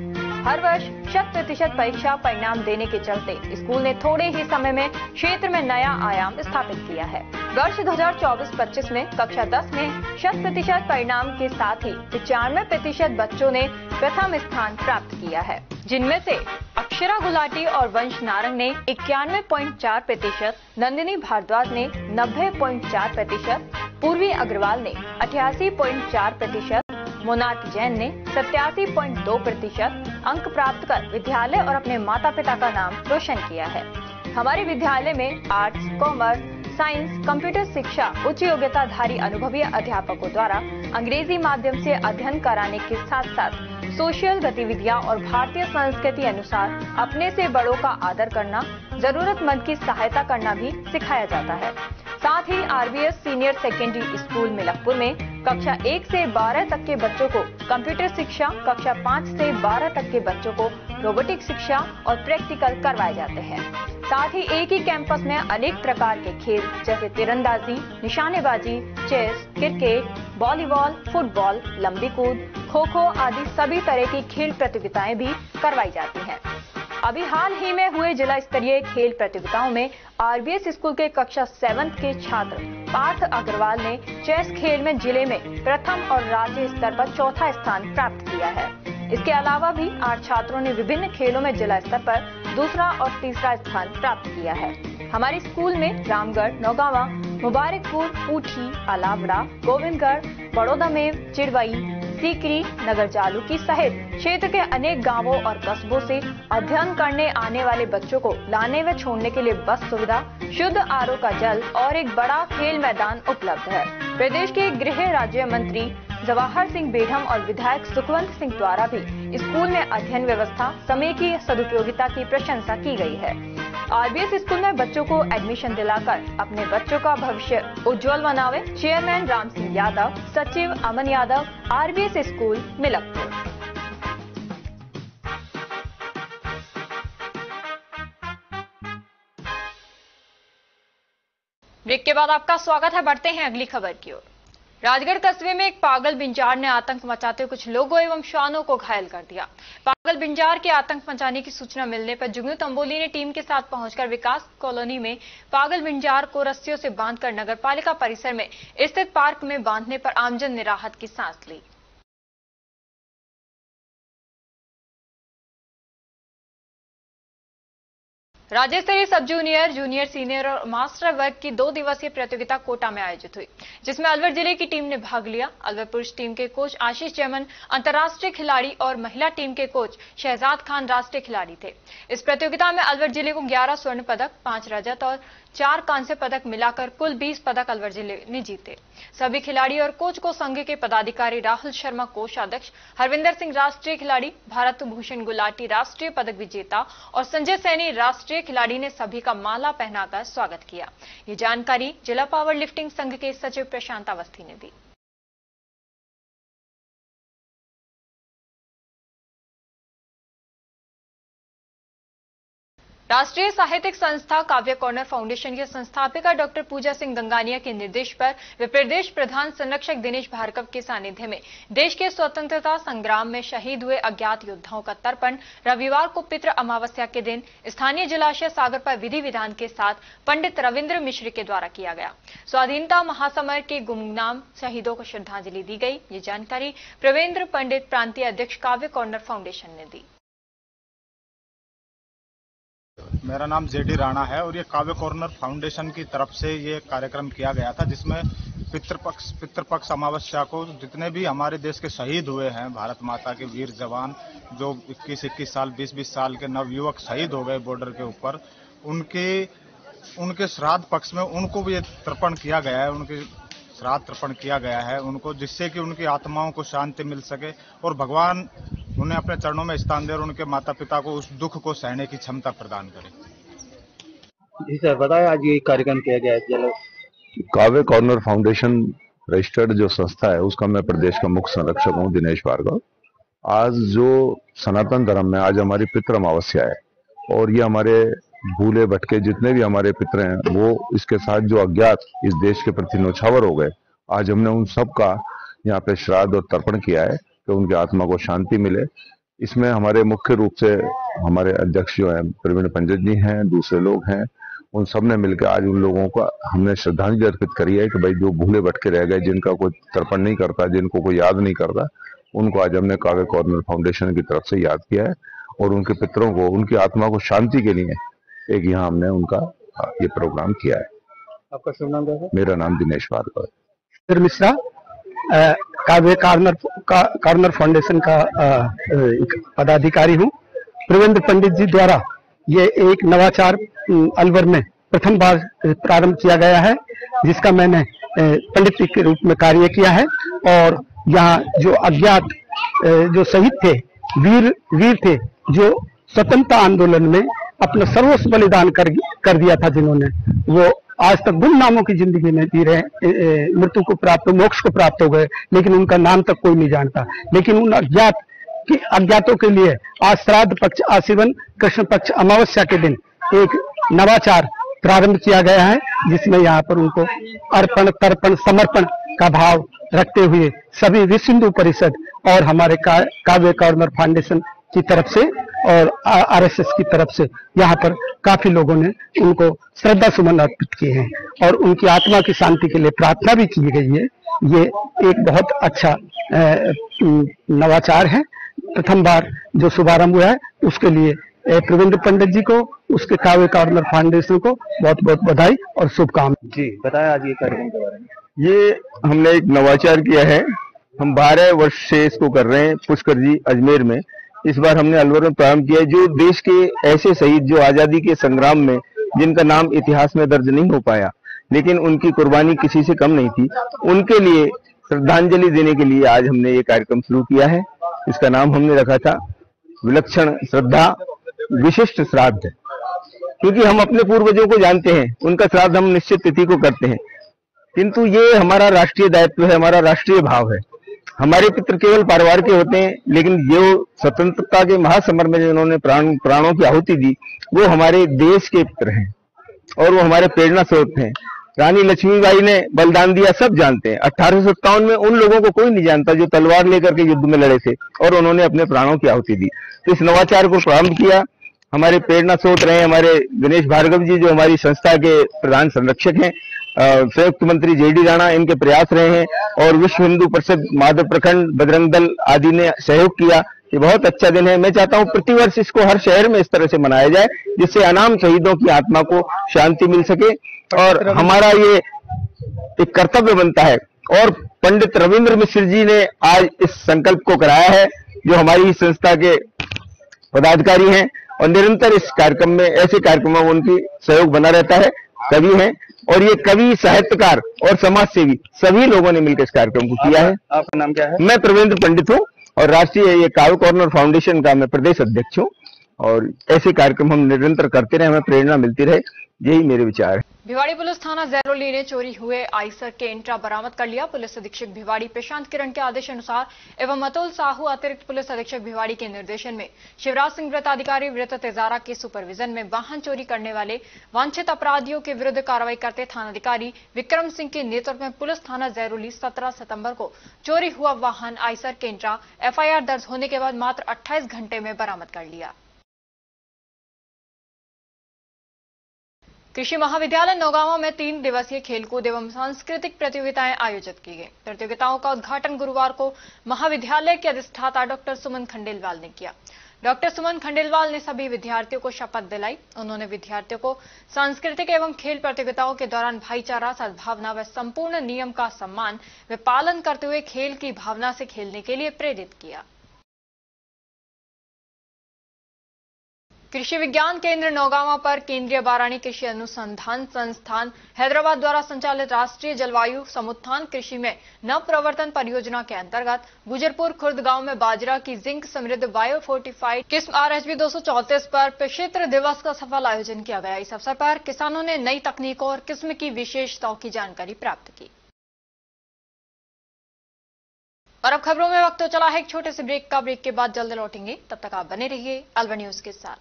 हर वर्ष 100% परीक्षा परिणाम देने के चलते स्कूल ने थोड़े ही समय में क्षेत्र में नया आयाम स्थापित किया है। वर्ष 2024-25 में कक्षा 10 में 100% परिणाम के साथ ही 95% बच्चों ने प्रथम स्थान प्राप्त किया है, जिनमें से अक्षरा गुलाटी और वंश नारंग ने 91.4%, नंदिनी भारद्वाज ने 90.4%, पूर्वी अग्रवाल ने 88.4%, मोनार्क जैन ने 87.2% अंक प्राप्त कर विद्यालय और अपने माता पिता का नाम रोशन किया है। हमारे विद्यालय में आर्ट्स, कॉमर्स, साइंस, कंप्यूटर शिक्षा उच्च योग्यताधारी अनुभवी अध्यापकों द्वारा अंग्रेजी माध्यम से अध्ययन कराने के साथ साथ सोशल गतिविधियां और भारतीय संस्कृति अनुसार अपने से बड़ों का आदर करना, जरूरतमंद की सहायता करना भी सिखाया जाता है। साथ ही RBS senior secondary school Milakpur में कक्षा 1 से 12 तक के बच्चों को कंप्यूटर शिक्षा, कक्षा 5 से 12 तक के बच्चों को रोबोटिक शिक्षा और प्रैक्टिकल करवाए जाते हैं। साथ ही एक ही कैंपस में अनेक प्रकार के खेल जैसे तीरंदाजी, निशानेबाजी, चेस, क्रिकेट, वॉलीबॉल, फुटबॉल, लंबी कूद, खो खो आदि सभी तरह की खेल प्रतियोगिताएं भी करवाई जाती हैं। अभी हाल ही में हुए जिला स्तरीय खेल प्रतियोगिताओं में आरबीएस स्कूल के कक्षा 7 के छात्र पार्थ अग्रवाल ने चेस खेल में जिले में प्रथम और राज्य स्तर पर चौथा स्थान प्राप्त किया है। इसके अलावा भी 8 छात्रों ने विभिन्न खेलों में जिला स्तर पर दूसरा और तीसरा स्थान प्राप्त किया है। हमारे स्कूल में रामगढ़, नौगावा, मुबारकपुर, पूठी, अलावड़ा, गोविंदगढ़, बड़ौदा में चिड़वई, सीकरी, नगर जालूकी सहित क्षेत्र के अनेक गांवों और कस्बों से अध्ययन करने आने वाले बच्चों को लाने व छोड़ने के लिए बस सुविधा, शुद्ध आरओ का जल और एक बड़ा खेल मैदान उपलब्ध है। प्रदेश के गृह राज्य मंत्री जवाहर सिंह बेढम और विधायक सुखवंत सिंह द्वारा भी स्कूल में अध्ययन व्यवस्था, समय की सदुपयोगिता की प्रशंसा की गई है। आरबीएस स्कूल में बच्चों को एडमिशन दिलाकर अपने बच्चों का भविष्य उज्जवल बनावे। चेयरमैन राम सिंह यादव, सचिव Aman Yadav, RBS school Milakpur. Break के बाद आपका स्वागत है। बढ़ते हैं अगली खबर की ओर। राजगढ़ कस्बे में एक पागल बिंजार ने आतंक मचाते हुए कुछ लोगों एवं श्वानों को घायल कर दिया। पागल बिंजार के आतंक मचाने की सूचना मिलने पर जुगनू तंबोली ने टीम के साथ पहुंचकर विकास कॉलोनी में पागल बिंजार को रस्सियों से बांधकर नगरपालिका परिसर में स्थित पार्क में बांधने पर आमजन ने राहत की सांस ली। राज्य स्तरीय सब जूनियर, जूनियर, सीनियर और मास्टर वर्ग की 2 दिवसीय प्रतियोगिता कोटा में आयोजित हुई, जिसमें अलवर जिले की टीम ने भाग लिया। अलवर पुरुष टीम के कोच आशीष जैमन अंतर्राष्ट्रीय खिलाड़ी और महिला टीम के कोच शहजाद खान राष्ट्रीय खिलाड़ी थे। इस प्रतियोगिता में अलवर जिले को 11 स्वर्ण पदक, 5 रजत और 4 कांस्य पदक मिलाकर कुल 20 पदक अलवर जिले ने जीते। सभी खिलाड़ी और कोच को संघ के पदाधिकारी राहुल शर्मा कोषाध्यक्ष, हरविंदर सिंह राष्ट्रीय खिलाड़ी, भारत भूषण गुलाटी राष्ट्रीय पदक विजेता और संजय सैनी राष्ट्रीय खिलाड़ी ने सभी का माला पहनाकर स्वागत किया। ये जानकारी जिला पावर लिफ्टिंग संघ के सचिव प्रशांत अवस्थी ने दी। राष्ट्रीय साहित्यिक संस्था काव्य कॉर्नर फाउंडेशन की संस्थापिका डॉक्टर पूजा सिंह गंगानिया के निर्देश पर व प्रदेश प्रधान संरक्षक दिनेश भार्गव के सानिध्य में देश के स्वतंत्रता संग्राम में शहीद हुए अज्ञात योद्धाओं का तर्पण रविवार को पितृ अमावस्या के दिन स्थानीय जलाशय सागर पर विधि विधान के साथ पंडित रविंद्र मिश्र के द्वारा किया गया। स्वाधीनता महासमर के गुमनाम शहीदों को श्रद्धांजलि दी गई। ये जानकारी प्रवेंद्र पंडित प्रांतीय अध्यक्ष काव्य कॉर्नर फाउंडेशन ने दी। मेरा नाम जेडी राणा है और ये काव्य कॉर्नर फाउंडेशन की तरफ से ये कार्यक्रम किया गया था, जिसमें पितृपक्ष अमावस्या को जितने भी हमारे देश के शहीद हुए हैं, भारत माता के वीर जवान जो 21-21 साल 20-20 साल के नवयुवक शहीद हो गए बॉर्डर के ऊपर, उनके श्राद्ध पक्ष में उनको भी तर्पण किया गया है, उनके श्राद्ध तर्पण किया गया है उनको, जिससे कि उनकी आत्माओं को शांति मिल सके और भगवान उन्हें अपने चरणों में स्थान दे और उनके माता पिता को उस दुख को सहने की क्षमता प्रदान करे। जी सर, बताया आज ये कार्यक्रम किया गया है। काव्य कॉर्नर फाउंडेशन रजिस्टर्ड जो संस्था है उसका मैं प्रदेश का मुख्य संरक्षक हूँ दिनेश भार्गव। आज जो सनातन धर्म में आज हमारी पितृ अमावस्या है और ये हमारे भूले भटके जितने भी हमारे पितर हैं वो इसके साथ जो अज्ञात इस देश के प्रति नौछावर हो गए, आज हमने उन सब का यहाँ पे श्राद्ध और तर्पण किया है कि उनकी आत्मा को शांति मिले। इसमें हमारे मुख्य रूप से हमारे अध्यक्ष जो हैं प्रवीण पंडित जी हैं, दूसरे लोग हैं, उन सब ने मिलकर आज उन लोगों का हमने श्रद्धांजलि अर्पित करी है कि भाई जो भूले भटके रह गए, जिनका कोई तर्पण नहीं करता, जिनको कोई याद नहीं करता, उनको आज हमने काव्य कॉर्नर फाउंडेशन की तरफ से याद किया है और उनके पितरों को, उनकी आत्मा को शांति के लिए एक यहाँ हमने उनका ये प्रोग्राम किया है। आपका शुभ नाम क्या है? मेरा नाम दिनेश भार्गव है। मिश्रा काव्य कॉर्नर फाउंडेशन का एक पदाधिकारी हूँ। प्रवेंद्र पंडित जी द्वारा ये एक नवाचार अलवर में प्रथम बार प्रारंभ किया गया है, जिसका मैंने पंडित के रूप में कार्य किया है और यहाँ जो अज्ञात जो शहीद थे, वीर थे, जो स्वतंत्रता आंदोलन में अपना सर्वस्व बलिदान कर दिया था, जिन्होंने वो आज तक गुमनामों की जिंदगी में जी रहे, मृत्यु को प्राप्त, मोक्ष को प्राप्त हो गए, लेकिन उनका नाम तक कोई नहीं जानता। लेकिन उन अज्ञातों के लिए आज श्राद्ध पक्ष आशीवन कृष्ण पक्ष अमावस्या के दिन एक नवाचार प्रारंभ किया गया है, जिसमें यहाँ पर उनको अर्पण तर्पण समर्पण का भाव रखते हुए सभी विश्व हिंदू परिषद और हमारे काव्य कॉर्नर फाउंडेशन की तरफ से और आरएसएस की तरफ से यहाँ पर काफी लोगों ने उनको श्रद्धा सुमन अर्पित किए हैं और उनकी आत्मा की शांति के लिए प्रार्थना भी की गई है। ये एक बहुत अच्छा नवाचार है, प्रथम बार जो शुभारंभ हुआ है, उसके लिए प्रवेंद्र पंडित जी को, उसके काव्य कॉर्नर फाउंडेशन को बहुत बहुत बधाई और शुभकामनाएं। जी बताया आज ये कार्यक्रम के बारे में। ये हमने एक नवाचार किया है, हम 12 वर्ष से इसको कर रहे हैं पुष्कर जी अजमेर में। इस बार हमने अलवर में प्रारंभ किया है। जो देश के ऐसे शहीद जो आजादी के संग्राम में जिनका नाम इतिहास में दर्ज नहीं हो पाया, लेकिन उनकी कुर्बानी किसी से कम नहीं थी, उनके लिए श्रद्धांजलि देने के लिए आज हमने ये कार्यक्रम शुरू किया है। इसका नाम हमने रखा था विलक्षण श्रद्धा विशिष्ट श्राद्ध, क्योंकि हम अपने पूर्वजों को जानते हैं, उनका श्राद्ध हम निश्चित तिथि को करते हैं, किंतु ये हमारा राष्ट्रीय दायित्व है, हमारा राष्ट्रीय भाव है। हमारे पितृ केवल परिवार के होते हैं, लेकिन जो स्वतंत्रता के महासमर में जिन्होंने प्राणों की आहुति दी, वो हमारे देश के पितृ हैं और वो हमारे प्रेरणा स्रोत हैं। रानी लक्ष्मीबाई ने बलिदान दिया, सब जानते हैं। 1857 में उन लोगों को कोई नहीं जानता जो तलवार लेकर के युद्ध में लड़े थे और उन्होंने अपने प्राणों की आहुति दी। तो इस नवाचार को प्रारंभ किया, हमारे प्रेरणा स्रोत रहे हमारे दिनेश भार्गव जी, जो हमारी संस्था के प्रधान संरक्षक हैं, संयुक्त मंत्री जेडी राणा इनके प्रयास रहे हैं और विश्व हिंदू परिषद माधव प्रखंड बजरंग दल आदि ने सहयोग किया। ये बहुत अच्छा दिन है। मैं चाहता हूं प्रतिवर्ष इसको हर शहर में इस तरह से मनाया जाए, जिससे अनाम शहीदों की आत्मा को शांति मिल सके और हमारा ये एक कर्तव्य बनता है। और पंडित रविंद्र मिश्र जी ने आज इस संकल्प को कराया है, जो हमारी संस्था के पदाधिकारी हैं और निरंतर इस कार्यक्रम में, ऐसे कार्यक्रमों में उनकी सहयोग बना रहता है। कवि हैं और ये कवि, साहित्यकार और समाज सेवी सभी लोगों ने मिलकर इस कार्यक्रम को किया है। आपका नाम क्या है? मैं प्रवेंद्र पंडित हूँ और राष्ट्रीय ये काव्य कॉर्नर फाउंडेशन का मैं प्रदेश अध्यक्ष हूँ और ऐसे कार्यक्रम हम निरंतर करते रहे, हमें प्रेरणा मिलती रहे, यही मेरे विचार है। भिवाड़ी पुलिस थाना जैरोली ने चोरी हुए आइसर के इंट्रा बरामद कर लिया। पुलिस अधीक्षक भिवाड़ी प्रशांत किरण के आदेशानुसार एवं अतुल साहू अतिरिक्त पुलिस अधीक्षक भिवाड़ी के निर्देशन में शिवराज सिंह वृत्ताधिकारी वृत्त तेजारा के सुपरविजन में वाहन चोरी करने वाले वांछित अपराधियों के विरुद्ध कार्रवाई करते थानाधिकारी विक्रम सिंह के नेतृत्व में पुलिस थाना जैरोली 17 सितंबर को चोरी हुआ वाहन आइसर के इंट्रा एफआईआर दर्ज होने के बाद मात्र 28 घंटे में बरामद कर लिया। कृषि महाविद्यालय नौगांवा में 3 दिवसीय खेलकूद एवं सांस्कृतिक प्रतियोगिताएं आयोजित की गई। प्रतियोगिताओं का उद्घाटन गुरुवार को महाविद्यालय के अधिष्ठाता डॉक्टर सुमन खंडेलवाल ने किया। डॉक्टर सुमन खंडेलवाल ने सभी विद्यार्थियों को शपथ दिलाई। उन्होंने विद्यार्थियों को सांस्कृतिक एवं खेल प्रतियोगिताओं के दौरान भाईचारा, सद्भावना व संपूर्ण नियम का सम्मान व पालन करते हुए खेल की भावना से खेलने के लिए प्रेरित किया। कृषि विज्ञान केंद्र नौगांवा पर केंद्रीय बारानी कृषि अनुसंधान संस्थान हैदराबाद द्वारा संचालित राष्ट्रीय जलवायु समुत्थान कृषि में नव प्रवर्तन परियोजना के अंतर्गत गुजरपुर खुर्द गांव में बाजरा की जिंक समृद्ध बायो फोर्टिफाइड किस्म RHB 234 पर प्रक्षेत्र दिवस का सफल आयोजन किया गया। इस अवसर पर किसानों ने नई तकनीकों और किस्म की विशेषताओं की जानकारी प्राप्त की। और अब खबरों में वक्त तो चला है एक छोटे से ब्रेक का। ब्रेक के बाद जल्द लौटेंगे, तब तक आप बने रहिए अलवर न्यूज के साथ।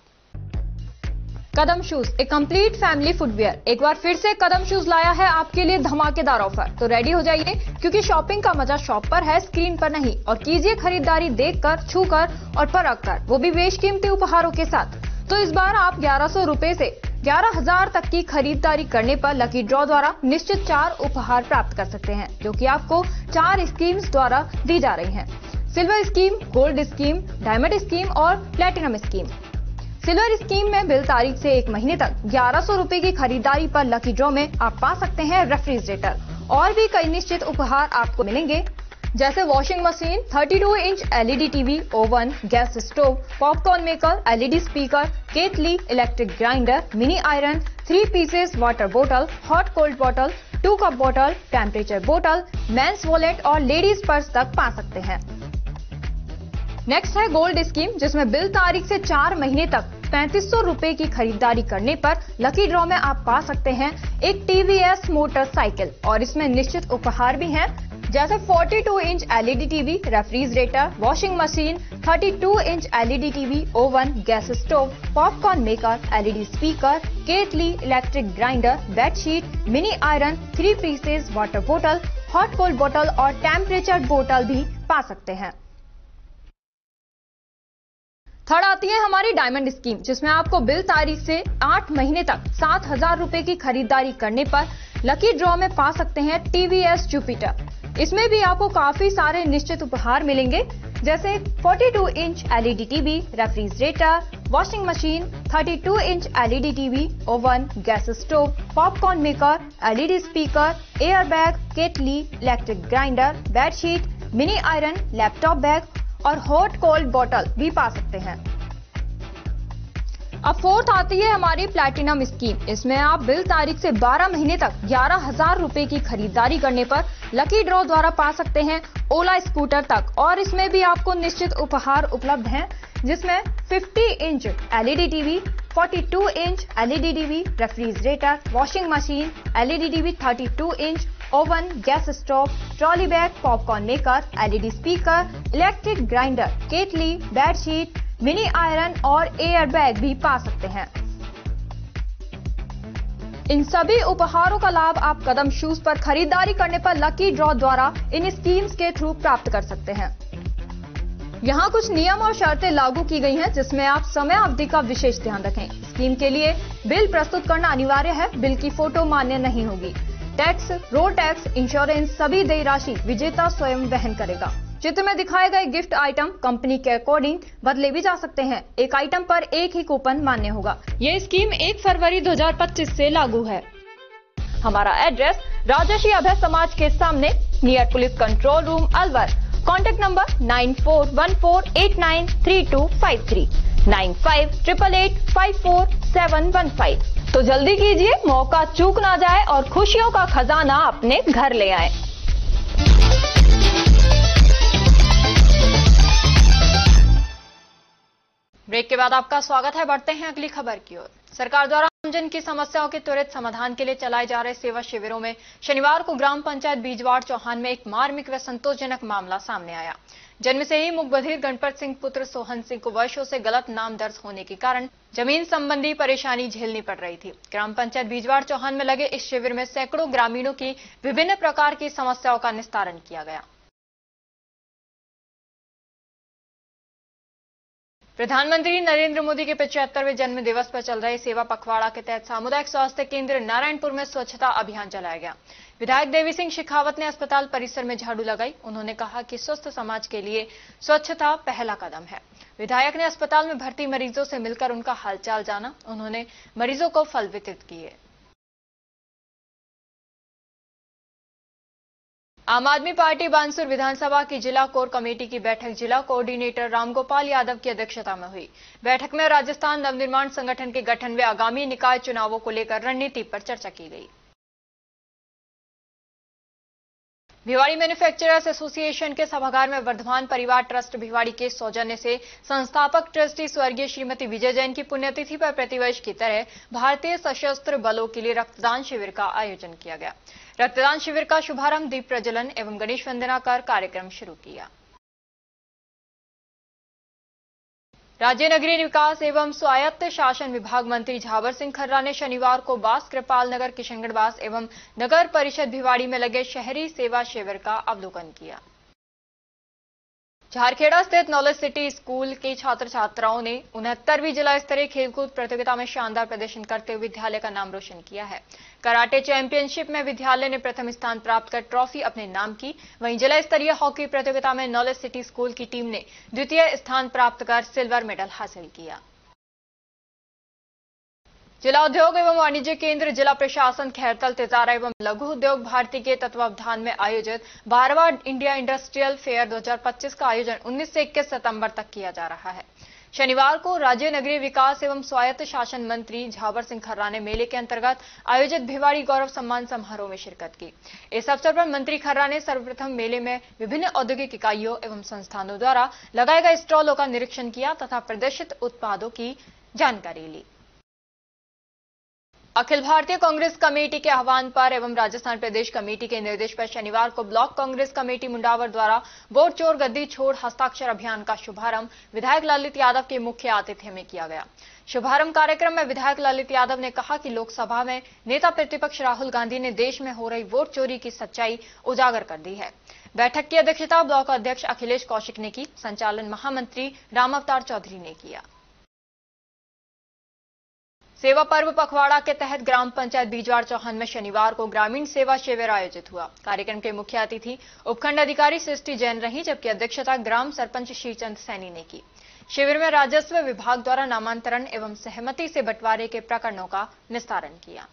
कदम शूज, एक कंप्लीट फैमिली फुटवियर, एक बार फिर से कदम शूज लाया है आपके लिए धमाकेदार ऑफर। तो रेडी हो जाइए, क्योंकि शॉपिंग का मजा शॉप पर है, स्क्रीन पर नहीं। और कीजिए खरीदारी देखकर, छूकर और परख कर, वो भी बेशकीमती उपहारों के साथ। तो इस बार आप 1100 रुपए से 11,000 तक की खरीदारी करने पर लकी ड्रॉ द्वारा निश्चित 4 उपहार प्राप्त कर सकते हैं, जो कि आपको 4 स्कीम्स द्वारा दी जा रही हैं। Silver scheme, gold scheme, diamond scheme और प्लेटिनम स्कीम। सिल्वर स्कीम में बिल तारीख से 1 महीने तक 1100 रुपए की खरीदारी पर लकी ड्रॉ में आप पा सकते हैं रेफ्रिजरेटर और भी कई निश्चित उपहार आपको मिलेंगे, जैसे washing machine, 32 inch LED TV, oven, gas stove, popcorn maker, LED speaker, केतली, electric grinder, mini iron, 3 pieces water बोतल, हॉट कोल्ड बोतल, 2 कप बोतल, टेम्परेचर बोतल, मेंस वॉलेट और लेडीज पर्स तक पा सकते हैं। नेक्स्ट है गोल्ड स्कीम, जिसमें बिल तारीख से 4 महीने तक 3500 रुपए की खरीदारी करने पर लकी ड्रॉ में आप पा सकते हैं एक TVS मोटरसाइकिल और इसमें निश्चित उपहार भी हैं, जैसे 42 inch LED TV, refrigerator, washing machine, 32 inch LED TV, oven, gas stove, popcorn maker, LED speaker, केतली, electric grinder, bedsheet, mini iron, 3 pieces water बोतल, हॉट कोल्ड बोतल और टेम्परेचर बोतल भी पा सकते हैं। थर्ड आती है हमारी डायमंड स्कीम, जिसमें आपको बिल तारीख से 8 महीने तक 7,000 रुपए की खरीदारी करने पर लकी ड्रॉ में पा सकते हैं TVS जुपिटर। इसमें भी आपको काफी सारे निश्चित उपहार मिलेंगे, जैसे 42 inch LED TV, refrigerator, washing machine, 32 inch LED TV, oven, gas stove, popcorn maker, LED speaker, air bag, केतली, electric grinder, bedsheet, mini iron, laptop bag और हॉट कोल्ड बोतल भी पा सकते हैं। अब फोर्थ आती है हमारी प्लैटिनम स्कीम। इसमें आप बिल तारीख से 12 महीने तक 11,000 रुपए की खरीदारी करने पर लकी ड्रॉ द्वारा पा सकते हैं ओला स्कूटर तक और इसमें भी आपको निश्चित उपहार उपलब्ध हैं, जिसमें 50 inch LED TV, 42 inch LED TV, refrigerator, washing machine, LED TV, 32 inch, oven, gas stove, trolley bag, popcorn maker, LED speaker, electric grinder, kettle, bedsheet, mini iron और एयर बैग भी पा सकते हैं। इन सभी उपहारों का लाभ आप कदम शूज पर खरीदारी करने पर लकी ड्रॉ द्वारा इन स्कीम्स के थ्रू प्राप्त कर सकते हैं। यहाँ कुछ नियम और शर्तें लागू की गई हैं, जिसमें आप समय अवधि का विशेष ध्यान रखें। स्कीम के लिए बिल प्रस्तुत करना अनिवार्य है, बिल की फोटो मान्य नहीं होगी। टैक्स, रोड टैक्स, इंश्योरेंस सभी देय राशि विजेता स्वयं वहन करेगा। चित्र में दिखाए गए गिफ्ट आइटम कंपनी के अकॉर्डिंग बदले भी जा सकते हैं। एक आइटम पर एक ही कूपन मान्य होगा। ये स्कीम 1 फरवरी 2025 से लागू है। हमारा एड्रेस राजर्षि अभय समाज के सामने, near police control room, Alwar. Contact number 9414893253, 9588854715। तो जल्दी कीजिए, मौका चूक ना जाए और खुशियों का खजाना अपने घर ले आए। ब्रेक के बाद आपका स्वागत है। बढ़ते हैं अगली खबर की ओर। सरकार द्वारा जन की समस्याओं के त्वरित समाधान के लिए चलाए जा रहे सेवा शिविरों में शनिवार को ग्राम पंचायत बीजवाड़ चौहान में एक मार्मिक व संतोषजनक मामला सामने आया। जन्म से ही मुख बधिर गणपत सिंह पुत्र सोहन सिंह को वर्षों से गलत नाम दर्ज होने के कारण जमीन संबंधी परेशानी झेलनी पड़ रही थी। ग्राम पंचायत बीजवाड़ चौहान में लगे इस शिविर में सैकड़ों ग्रामीणों की विभिन्न प्रकार की समस्याओं का निस्तारण किया गया। प्रधानमंत्री नरेंद्र मोदी के 75वें जन्म दिवस पर चल रहे सेवा पखवाड़ा के तहत सामुदायिक स्वास्थ्य केंद्र नारायणपुर में स्वच्छता अभियान चलाया गया। विधायक देवी सिंह शेखावत ने अस्पताल परिसर में झाड़ू लगाई। उन्होंने कहा कि स्वस्थ समाज के लिए स्वच्छता पहला कदम है। विधायक ने अस्पताल में भर्ती मरीजों से मिलकर उनका हालचाल जाना। उन्होंने मरीजों को फल वितरित किए। आम आदमी पार्टी बानसूर विधानसभा की जिला कोर कमेटी की बैठक जिला कोऑर्डिनेटर रामगोपाल यादव की अध्यक्षता में हुई। बैठक में राजस्थान नवनिर्माण संगठन के गठन व आगामी निकाय चुनावों को लेकर रणनीति पर चर्चा की गई। भिवाड़ी मैन्युफैक्चरर्स एसोसिएशन के सभागार में वर्धमान परिवार ट्रस्ट भिवाड़ी के सौजन्य से संस्थापक ट्रस्टी स्वर्गीय श्रीमती विजय जैन की पुण्यतिथि पर प्रतिवर्ष की तरह भारतीय सशस्त्र बलों के लिए रक्तदान शिविर का आयोजन किया गया। रक्तदान शिविर का शुभारंभ दीप प्रज्वलन एवं गणेश वंदना कर कार्यक्रम शुरू किया। राज्य नगरीय विकास एवं स्वायत्त शासन विभाग मंत्री झावर सिंह खर्रा ने शनिवार को बास कृपाल नगर किशनगढ़ एवं नगर परिषद भिवाड़ी में लगे शहरी सेवा शिविर का अवलोकन किया। झारखेड़ा स्थित नॉलेज सिटी स्कूल के छात्र छात्राओं ने 69वीं जिला स्तरीय खेलकूद प्रतियोगिता में शानदार प्रदर्शन करते हुए विद्यालय का नाम रोशन किया है। कराटे चैंपियनशिप में विद्यालय ने प्रथम स्थान प्राप्त कर ट्रॉफी अपने नाम की। वहीं जिला स्तरीय हॉकी प्रतियोगिता में नॉलेज सिटी स्कूल की टीम ने द्वितीय स्थान प्राप्त कर सिल्वर मेडल हासिल किया। जिला उद्योग एवं वाणिज्य केंद्र जिला प्रशासन खैरतल तिजारा एवं लघु उद्योग भारती के तत्वावधान में आयोजित 12वां इंडिया इंडस्ट्रियल फेयर 2025 का आयोजन 19 से 21 सितंबर तक किया जा रहा है। शनिवार को राज्य नगरीय विकास एवं स्वायत्त शासन मंत्री झावर सिंह खर्रा ने मेले के अंतर्गत आयोजित भिवाड़ी गौरव सम्मान समारोह में शिरकत की। इस अवसर पर मंत्री खर्रा ने सर्वप्रथम मेले में विभिन्न औद्योगिक इकाइयों एवं संस्थानों द्वारा लगाए गए स्टॉलों का निरीक्षण किया तथा प्रदर्शित उत्पादों की जानकारी ली। अखिल भारतीय कांग्रेस कमेटी के आह्वान पर एवं राजस्थान प्रदेश कमेटी के निर्देश पर शनिवार को ब्लॉक कांग्रेस कमेटी मुंडावर द्वारा वोट चोर गद्दी छोड़ हस्ताक्षर अभियान का शुभारंभ विधायक ललित यादव के मुख्य आतिथ्य में किया गया। शुभारंभ कार्यक्रम में विधायक ललित यादव ने कहा कि लोकसभा में नेता प्रतिपक्ष राहुल गांधी ने देश में हो रही वोट चोरी की सच्चाई उजागर कर दी है। बैठक की अध्यक्षता ब्लॉक अध्यक्ष अखिलेश कौशिक ने की। संचालन महामंत्री राम अवतार चौधरी ने किया। सेवा पर्व पखवाड़ा के तहत ग्राम पंचायत बीजवाड़ चौहान में शनिवार को ग्रामीण सेवा शिविर आयोजित हुआ। कार्यक्रम के मुख्य अतिथि उपखंड अधिकारी सृष्टि जैन रही, जबकि अध्यक्षता ग्राम सरपंच श्रीचंद सैनी ने की। शिविर में राजस्व विभाग द्वारा नामांतरण एवं सहमति से बंटवारे के प्रकरणों का निस्तारण किया।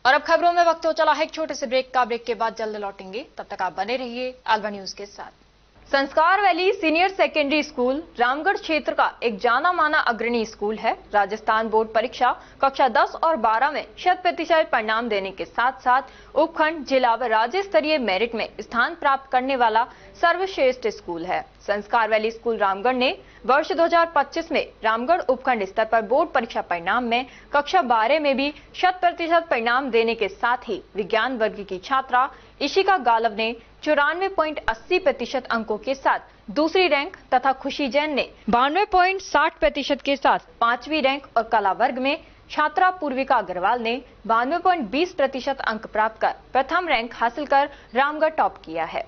और अब खबरों में वक्त हो चला है एक छोटे से ब्रेक का। ब्रेक के बाद जल्द लौटेंगे, तब तक आप बने रहिए अल्वा न्यूज के साथ। संस्कार valley senior secondary school Ramgarh क्षेत्र का एक जाना माना अग्रणी स्कूल है। राजस्थान बोर्ड परीक्षा कक्षा 10 और 12 में 100% परिणाम देने के साथ साथ उपखंड, जिला व राज्य स्तरीय मेरिट में स्थान प्राप्त करने वाला सर्वश्रेष्ठ स्कूल है। संस्कार वैली स्कूल रामगढ़ ने वर्ष 2025 में रामगढ़ उपखंड स्तर पर बोर्ड परीक्षा परिणाम में कक्षा 12 में भी 100% परिणाम देने के साथ ही विज्ञान वर्ग की छात्रा इशिका गालव ने 94.80% अंकों के साथ दूसरी रैंक तथा खुशी जैन ने 92.60% के साथ 5वीं रैंक और कला वर्ग में छात्रा पूर्विका अग्रवाल ने 92.20% अंक प्राप्त कर प्रथम रैंक हासिल कर रामगढ़ टॉप किया है।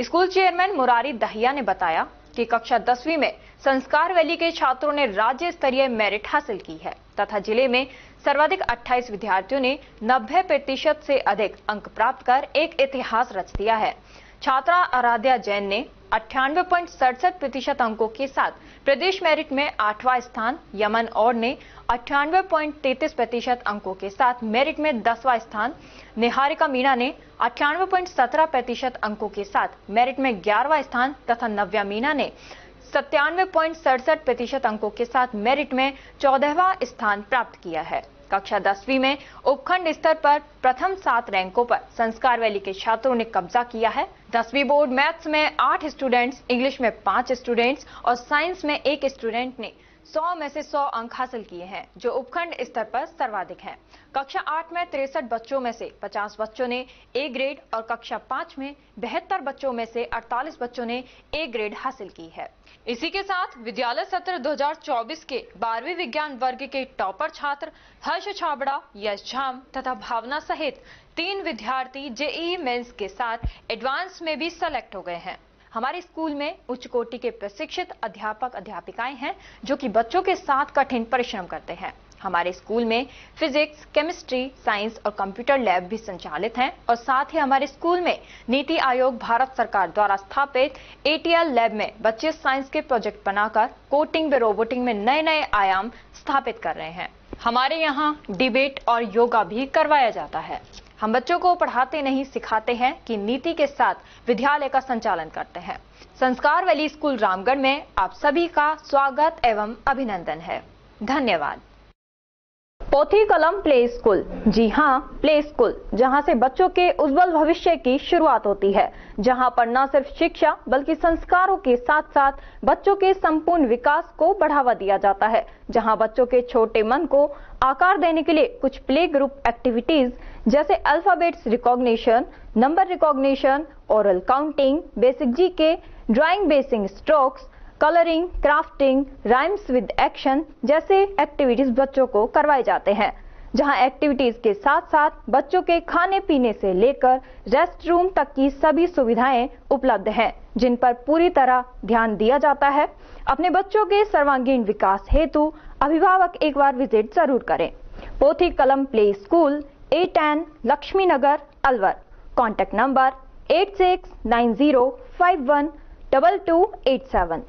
स्कूल चेयरमैन मुरारी दहिया ने बताया कि कक्षा 10वीं में संस्कार वैली के छात्रों ने राज्य स्तरीय मेरिट हासिल की है तथा जिले में सर्वाधिक 28 विद्यार्थियों ने 90% से अधिक अंक प्राप्त कर एक इतिहास रच दिया है। छात्रा आराध्या जैन ने 98.67% अंकों के साथ प्रदेश मेरिट में 8वां स्थान, यमन और ने 98.33% अंकों के साथ मेरिट में 10वां स्थान, निहारिका मीणा ने 98.17% अंकों के साथ मेरिट में 11वां स्थान तथा नव्या मीणा ने 97.67% अंकों के साथ मेरिट में 14वां स्थान प्राप्त किया है। कक्षा 10वीं में उपखंड स्तर पर प्रथम 7 रैंकों पर संस्कार वैली के छात्रों ने कब्जा किया है। 10वीं बोर्ड मैथ्स में 8 स्टूडेंट्स, इंग्लिश में 5 स्टूडेंट्स और साइंस में 1 स्टूडेंट ने 100 में से 100 अंक हासिल किए हैं, जो उपखंड स्तर पर सर्वाधिक हैं। कक्षा 8 में 63 बच्चों में से 50 बच्चों ने ए ग्रेड और कक्षा 5 में 72 बच्चों में से 48 बच्चों ने ए ग्रेड हासिल की है। इसी के साथ विद्यालय सत्र 2024 के 12वीं विज्ञान वर्ग के टॉपर छात्र हर्ष छाबड़ा, यश झाम तथा भावना सहित 3 विद्यार्थी जेईई मेंस के साथ एडवांस में भी सेलेक्ट हो गए हैं। हमारे स्कूल में उच्च कोटि के प्रशिक्षित अध्यापक अध्यापिकाएं हैं जो कि बच्चों के साथ कठिन परिश्रम करते हैं। हमारे स्कूल में फिजिक्स, केमिस्ट्री, साइंस और कंप्यूटर लैब भी संचालित हैं और साथ ही हमारे स्कूल में नीति आयोग भारत सरकार द्वारा स्थापित ATL लैब में बच्चे साइंस के प्रोजेक्ट बनाकर कोडिंग व रोबोटिंग में नए नए आयाम स्थापित कर रहे हैं। हमारे यहाँ डिबेट और योगा भी करवाया जाता है। हम बच्चों को पढ़ाते नहीं सिखाते हैं कि नीति के साथ विद्यालय का संचालन करते हैं। संस्कार वैली स्कूल रामगढ़ में आप सभी का स्वागत एवं अभिनंदन है। धन्यवाद। पोथी कलम प्ले स्कूल, जी हाँ, प्ले स्कूल, जहां से बच्चों के उज्जवल भविष्य की शुरुआत होती है, जहां पर न सिर्फ शिक्षा बल्कि संस्कारों के साथ साथ बच्चों के संपूर्ण विकास को बढ़ावा दिया जाता है, जहां बच्चों के छोटे मन को आकार देने के लिए कुछ प्ले ग्रुप एक्टिविटीज जैसे alphabets recognition, number recognition, oral counting, basic GK, drawing basic strokes, colouring, crafting, rhymes with action जैसे एक्टिविटीज बच्चों को करवाए जाते हैं, जहां एक्टिविटीज के साथ साथ बच्चों के खाने पीने से लेकर रेस्ट रूम तक की सभी सुविधाएं उपलब्ध हैं, जिन पर पूरी तरह ध्यान दिया जाता है। अपने बच्चों के सर्वांगीण विकास हेतु अभिभावक एक बार विजिट जरूर करें। Pothi Kalam play school, A10 Lakshmi Nagar, Alwar. Contact number 8690512287।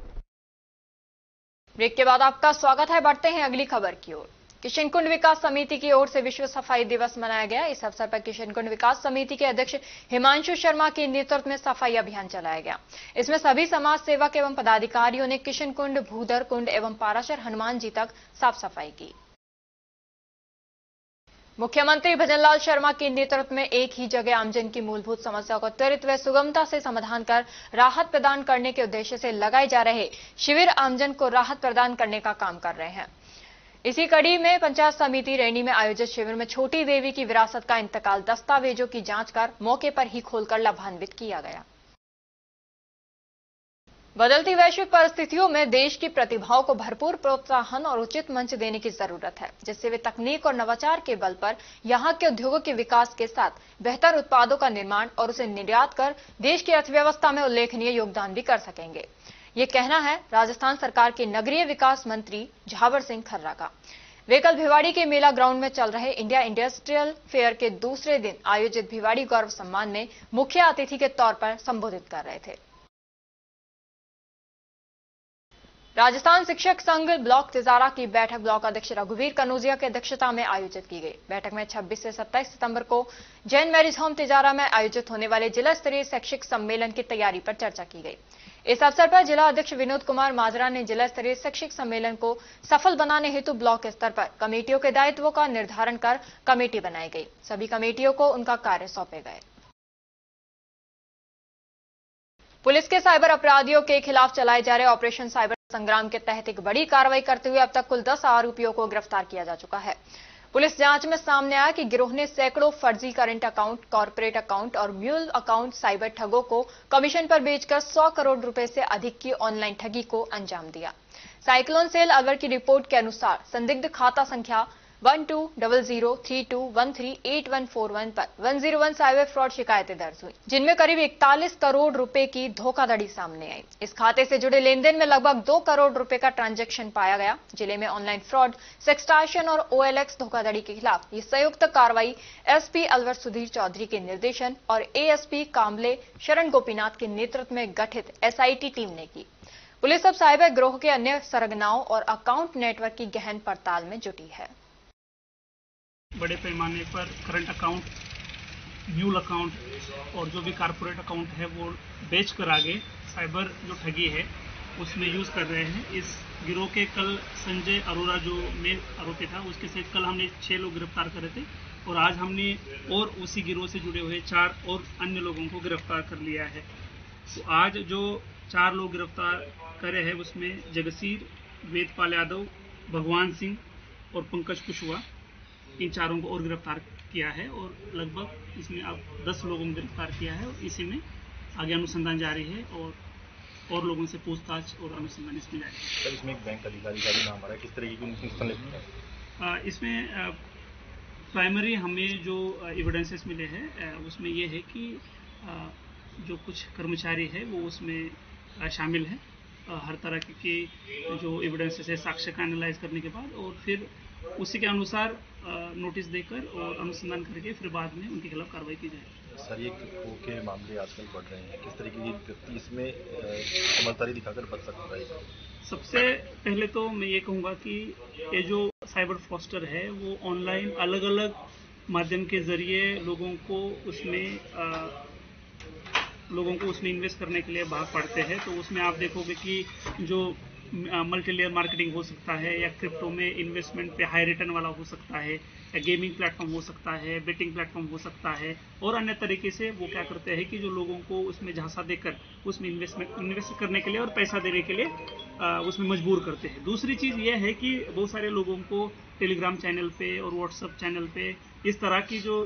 Break के बाद आपका स्वागत है। बढ़ते हैं अगली खबर की ओर। किशनकुंड विकास समिति की ओर से विश्व सफाई दिवस मनाया गया। इस अवसर पर किशनकुंड विकास समिति के अध्यक्ष हिमांशु शर्मा के नेतृत्व में सफाई अभियान चलाया गया। इसमें सभी समाज सेवक एवं पदाधिकारियों ने किशनकुंड, भूधर कुंड एवं पाराशर हनुमान जी तक साफ सफाई की। मुख्यमंत्री भजनलाल शर्मा के नेतृत्व में एक ही जगह आमजन की मूलभूत समस्याओं को त्वरित व सुगमता से समाधान कर राहत प्रदान करने के उद्देश्य से लगाए जा रहे शिविर आमजन को राहत प्रदान करने का काम कर रहे हैं। इसी कड़ी में पंचायत समिति रैनी में आयोजित शिविर में छोटी देवी की विरासत का इंतकाल दस्तावेजों की जांच कर मौके पर ही खोलकर लाभान्वित किया गया। बदलती वैश्विक परिस्थितियों में देश की प्रतिभाओं को भरपूर प्रोत्साहन और उचित मंच देने की जरूरत है, जिससे वे तकनीक और नवाचार के बल पर यहां के उद्योगों के विकास के साथ बेहतर उत्पादों का निर्माण और उसे निर्यात कर देश की अर्थव्यवस्था में उल्लेखनीय योगदान भी कर सकेंगे। ये कहना है राजस्थान सरकार के नगरीय विकास मंत्री झावर सिंह खर्रा का। वे कल भिवाड़ी के मेला ग्राउंड में चल रहे इंडिया इंडस्ट्रियल फेयर के दूसरे दिन आयोजित भिवाड़ी गौरव सम्मान में मुख्य अतिथि के तौर पर संबोधित कर रहे थे। राजस्थान शिक्षक संघ ब्लॉक तिजारा की बैठक ब्लॉक अध्यक्ष रघुवीर कनौजिया की अध्यक्षता में आयोजित की गई। बैठक में 26 से 27 सितंबर को जैन मैरिज होम तिजारा में आयोजित होने वाले जिला स्तरीय शैक्षिक सम्मेलन की तैयारी पर चर्चा की गई। इस अवसर पर जिला अध्यक्ष विनोद कुमार माजरा ने जिला स्तरीय शैक्षिक सम्मेलन को सफल बनाने हेतु ब्लॉक स्तर पर कमेटियों के दायित्वों का निर्धारण कर कमेटी बनाई गई। सभी कमेटियों को उनका कार्य सौंपे गए। पुलिस के साइबर अपराधियों के खिलाफ चलाए जा रहे ऑपरेशन साइबर संग्राम के तहत एक बड़ी कार्रवाई करते हुए अब तक कुल 10 आरोपियों को गिरफ्तार किया जा चुका है। पुलिस जांच में सामने आया कि गिरोह ने सैकड़ों फर्जी करंट अकाउंट, कॉर्पोरेट अकाउंट और म्यूल अकाउंट साइबर ठगों को कमीशन पर बेचकर 100 करोड़ रुपए से अधिक की ऑनलाइन ठगी को अंजाम दिया। साइक्लोन सेल अलवर की रिपोर्ट के अनुसार संदिग्ध खाता संख्या 120032138141 पर 101 साइबर फ्रॉड शिकायतें दर्ज हुई, जिनमें करीब 41 करोड़ रुपए की धोखाधड़ी सामने आई। इस खाते से जुड़े लेनदेन में लगभग 2 करोड़ रुपए का ट्रांजैक्शन पाया गया। जिले में ऑनलाइन फ्रॉड, सेक्सटॉर्शन और OLX धोखाधड़ी के खिलाफ ये संयुक्त कार्रवाई SP अलवर सुधीर चौधरी के निर्देशन और ASP कामले शरण गोपीनाथ के नेतृत्व में गठित SIT टीम ने की। पुलिस अब साइबर गिरोह के अन्य सरगनाओं और अकाउंट नेटवर्क की गहन पड़ताल में जुटी है। बड़े पैमाने पर करंट अकाउंट, म्यूल अकाउंट और जो भी कारपोरेट अकाउंट है वो बेच कर आगे साइबर जो ठगी है उसमें यूज कर रहे हैं। इस गिरोह के कल संजय अरोड़ा जो मेन आरोपी था उसके सहित कल हमने 6 लोग गिरफ्तार करे थे और आज हमने और उसी गिरोह से जुड़े हुए 4 और अन्य लोगों को गिरफ्तार कर लिया है। तो आज जो 4 लोग गिरफ्तार करे हैं उसमें जगसीर वेदपाल यादव, भगवान सिंह और पंकज कुशवाहा, इन चारों को और गिरफ्तार किया है और लगभग इसमें अब 10 लोगों को गिरफ्तार किया है और इसी में आगे अनुसंधान जारी है और लोगों से पूछताछ और अनुसंधान इसमें जारी है। सर, इसमें एक बैंक अधिकारी का भी नाम आ रहा है, किस तरीके की उनकी संलिप्तता है? इसमें प्राइमरी हमें जो एविडेंसेस मिले हैं उसमें ये है कि जो कुछ कर्मचारी है वो उसमें शामिल है। हर तरह के जो एविडेंसेस है साक्ष्य का एनालाइज करने के बाद और फिर उसी के अनुसार नोटिस देकर और अनुसंधान करके फिर बाद में उनके खिलाफ कार्रवाई की जाएगी। सर, ये क्रिप्टो के मामले आजकल बढ़ रहे हैं, किस तरीके की व्यक्ति इसमें समझदारी दिखाकर बच सकता है? सबसे पहले तो मैं ये कहूँगा कि ये जो साइबर फ्रॉडस्टर है वो ऑनलाइन अलग अलग माध्यम के जरिए लोगों को उसमें इन्वेस्ट करने के लिए भाग पड़ते हैं। तो उसमें आप देखोगे कि जो मल्टी लेयर मार्केटिंग हो सकता है या क्रिप्टो में इन्वेस्टमेंट पे हाई रिटर्न वाला हो सकता है या गेमिंग प्लेटफॉर्म हो सकता है, बेटिंग प्लेटफॉर्म हो सकता है और अन्य तरीके से वो क्या करते हैं कि जो लोगों को उसमें झांसा देकर उसमें इन्वेस्ट करने के लिए और पैसा देने के लिए उसमें मजबूर करते हैं। दूसरी चीज़ ये है कि बहुत सारे लोगों को टेलीग्राम चैनल पे और व्हाट्सएप चैनल पे इस तरह की जो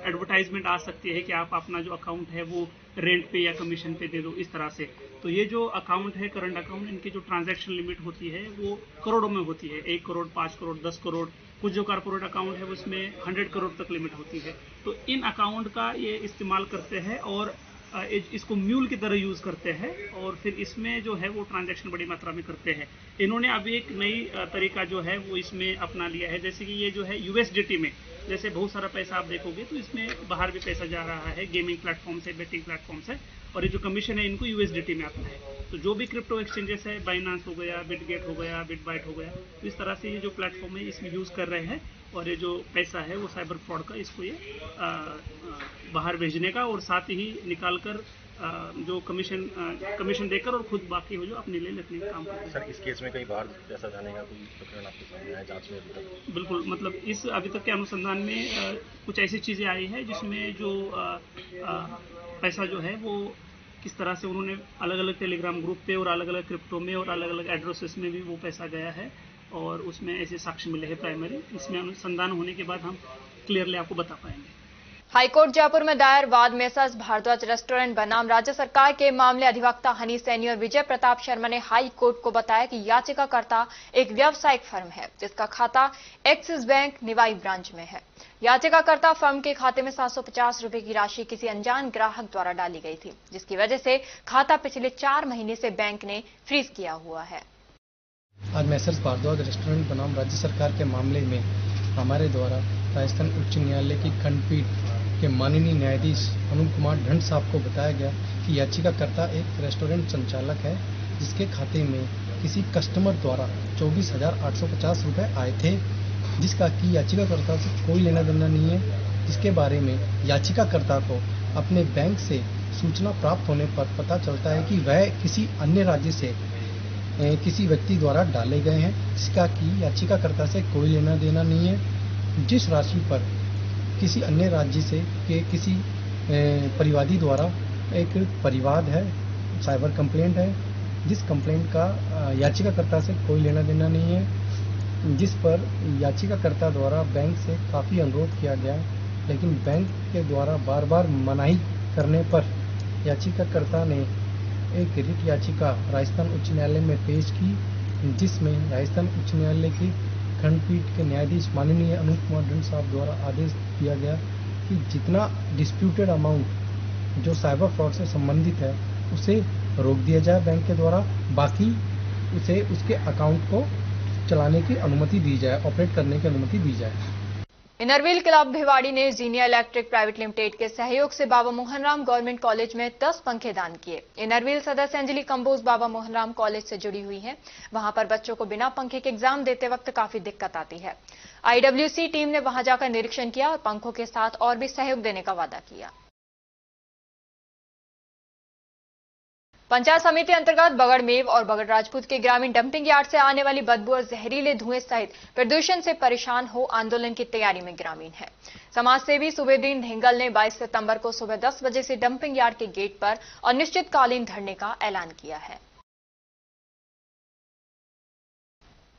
एडवर्टाइजमेंट आ सकती है कि आप अपना जो अकाउंट है वो रेंट पे या कमीशन पे दे दो, इस तरह से। तो ये जो अकाउंट है करंट अकाउंट, इनकी जो ट्रांजैक्शन लिमिट होती है वो करोड़ों में होती है, 1 करोड़, 5 करोड़, 10 करोड़। कुछ जो कॉर्पोरेट अकाउंट है उसमें 100 करोड़ तक लिमिट होती है। तो इन अकाउंट का ये इस्तेमाल करते हैं और इसको म्यूल की तरह यूज करते हैं और फिर इसमें जो है वो ट्रांजैक्शन बड़ी मात्रा में करते हैं। इन्होंने अभी एक नई तरीका जो है वो इसमें अपना लिया है, जैसे कि ये जो है यूएसडीटी में जैसे बहुत सारा पैसा आप देखोगे तो इसमें बाहर भी पैसा जा रहा है गेमिंग प्लेटफॉर्म से, बेटिंग प्लेटफॉर्म से, और ये जो कमीशन है इनको यूएसडीटी में आता है। तो जो भी क्रिप्टो एक्सचेंजेस है, बाइनांस हो गया, बिटगेट हो गया, बिटबाइट हो गया, तो इस तरह से ये जो प्लेटफॉर्म है इसमें यूज कर रहे हैं और ये जो पैसा है वो साइबर फ्रॉड का इसको ये बाहर भेजने का और साथ ही निकाल कर जो कमीशन देकर और खुद बाकी हो जो अपने लिए लेने का काम करते हैं। सर, इस केस में कई बार पैसा जाने का कोई प्रकरण आपके सामने आया जांच में अभी तक? बिल्कुल, मतलब इस अभी तक के अनुसंधान में कुछ ऐसी चीजें आई है जिसमें जो पैसा जो है वो किस तरह से उन्होंने अलग अलग टेलीग्राम ग्रुप पे और अलग अलग क्रिप्टो में और अलग अलग एड्रेसेस में भी वो पैसा गया है और उसमें ऐसे साक्ष्य मिले हैं प्राइमरी। इसमें अनुसंधान होने के बाद हम क्लियरली आपको बता पाएंगे। हाईकोर्ट जयपुर में दायर वाद में एस भारद्वाज रेस्टोरेंट बनाम राज्य सरकार के मामले अधिवक्ता हनी सैनी और विजय प्रताप शर्मा ने हाई कोर्ट को बताया कि याचिकाकर्ता एक व्यावसायिक फर्म है जिसका खाता एक्सिस बैंक निवाई ब्रांच में है। याचिकाकर्ता फर्म के खाते में 750 रुपए की राशि किसी अनजान ग्राहक द्वारा डाली गई थी, जिसकी वजह से खाता पिछले 4 महीने से बैंक ने फ्रीज किया हुआ है। आज एस भारद्वाज रेस्टोरेंट बनाम राज्य सरकार के मामले में हमारे द्वारा राजस्थान उच्च न्यायालय की खंडपीठ के माननीय न्यायाधीश अनुप कुमार ढंड साहब को बताया गया कि याचिकाकर्ता एक रेस्टोरेंट संचालक है जिसके खाते में किसी कस्टमर द्वारा 24,850 रुपए आए थे, जिसका कि याचिकाकर्ता से कोई लेना देना नहीं है। जिसके बारे में याचिकाकर्ता को अपने बैंक से सूचना प्राप्त होने पर पता चलता है कि वह किसी अन्य राज्य से किसी व्यक्ति द्वारा डाले गए हैं, जिसका कि याचिकाकर्ता से कोई लेना देना नहीं है। जिस राशि पर किसी अन्य राज्य से के किसी परिवादी द्वारा एक परिवाद है, साइबर कंप्लेंट है, जिस कंप्लेंट का याचिकाकर्ता से कोई लेना देना नहीं है, जिस पर याचिकाकर्ता द्वारा बैंक से काफ़ी अनुरोध किया गया, लेकिन बैंक के द्वारा बार बार मनाही करने पर याचिकाकर्ता ने एक रिट याचिका राजस्थान उच्च न्यायालय में पेश की, जिसमें राजस्थान उच्च न्यायालय की खंडपीठ के न्यायाधीश माननीय अनुप कुमार ढंड साहब द्वारा आदेश दिया गया कि जितना डिस्प्यूटेड अमाउंट जो साइबर फ्रॉड से संबंधित है उसे रोक दिया जाए बैंक के द्वारा, बाकी उसे उसके अकाउंट को चलाने की अनुमति दी जाए, ऑपरेट करने की अनुमति दी जाए। इनरव्हील क्लब भिवाड़ी ने जीनिया इलेक्ट्रिक प्राइवेट लिमिटेड के सहयोग से बाबा मोहनराम गवर्नमेंट कॉलेज में 10 पंखे दान किए। इनरव्हील सदस्य अंजलि कंबोज बाबा मोहनराम कॉलेज से जुड़ी हुई हैं। वहां पर बच्चों को बिना पंखे के एग्जाम देते वक्त काफी दिक्कत आती है। आईडब्ल्यूसी टीम ने वहां जाकर निरीक्षण किया और पंखों के साथ और भी सहयोग देने का वादा किया। पंचायत समिति अंतर्गत बगड़मेव और बगड़ राजपूत के ग्रामीण डंपिंग यार्ड से आने वाली बदबू और जहरीले धुएं सहित प्रदूषण से परेशान हो आंदोलन की तैयारी में ग्रामीण है। समाजसेवी सुबेदीन ढेंगल ने 22 सितंबर को सुबह 10 बजे से डंपिंग यार्ड के गेट पर अनिश्चितकालीन धरने का ऐलान किया है।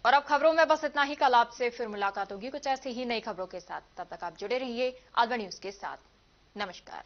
और अब खबरों में बस इतना ही। कल आपसे फिर मुलाकात होगी कुछ ऐसी ही नई खबरों के साथ। तब तक आप जुड़े रहिए अलवर न्यूज के साथ। नमस्कार।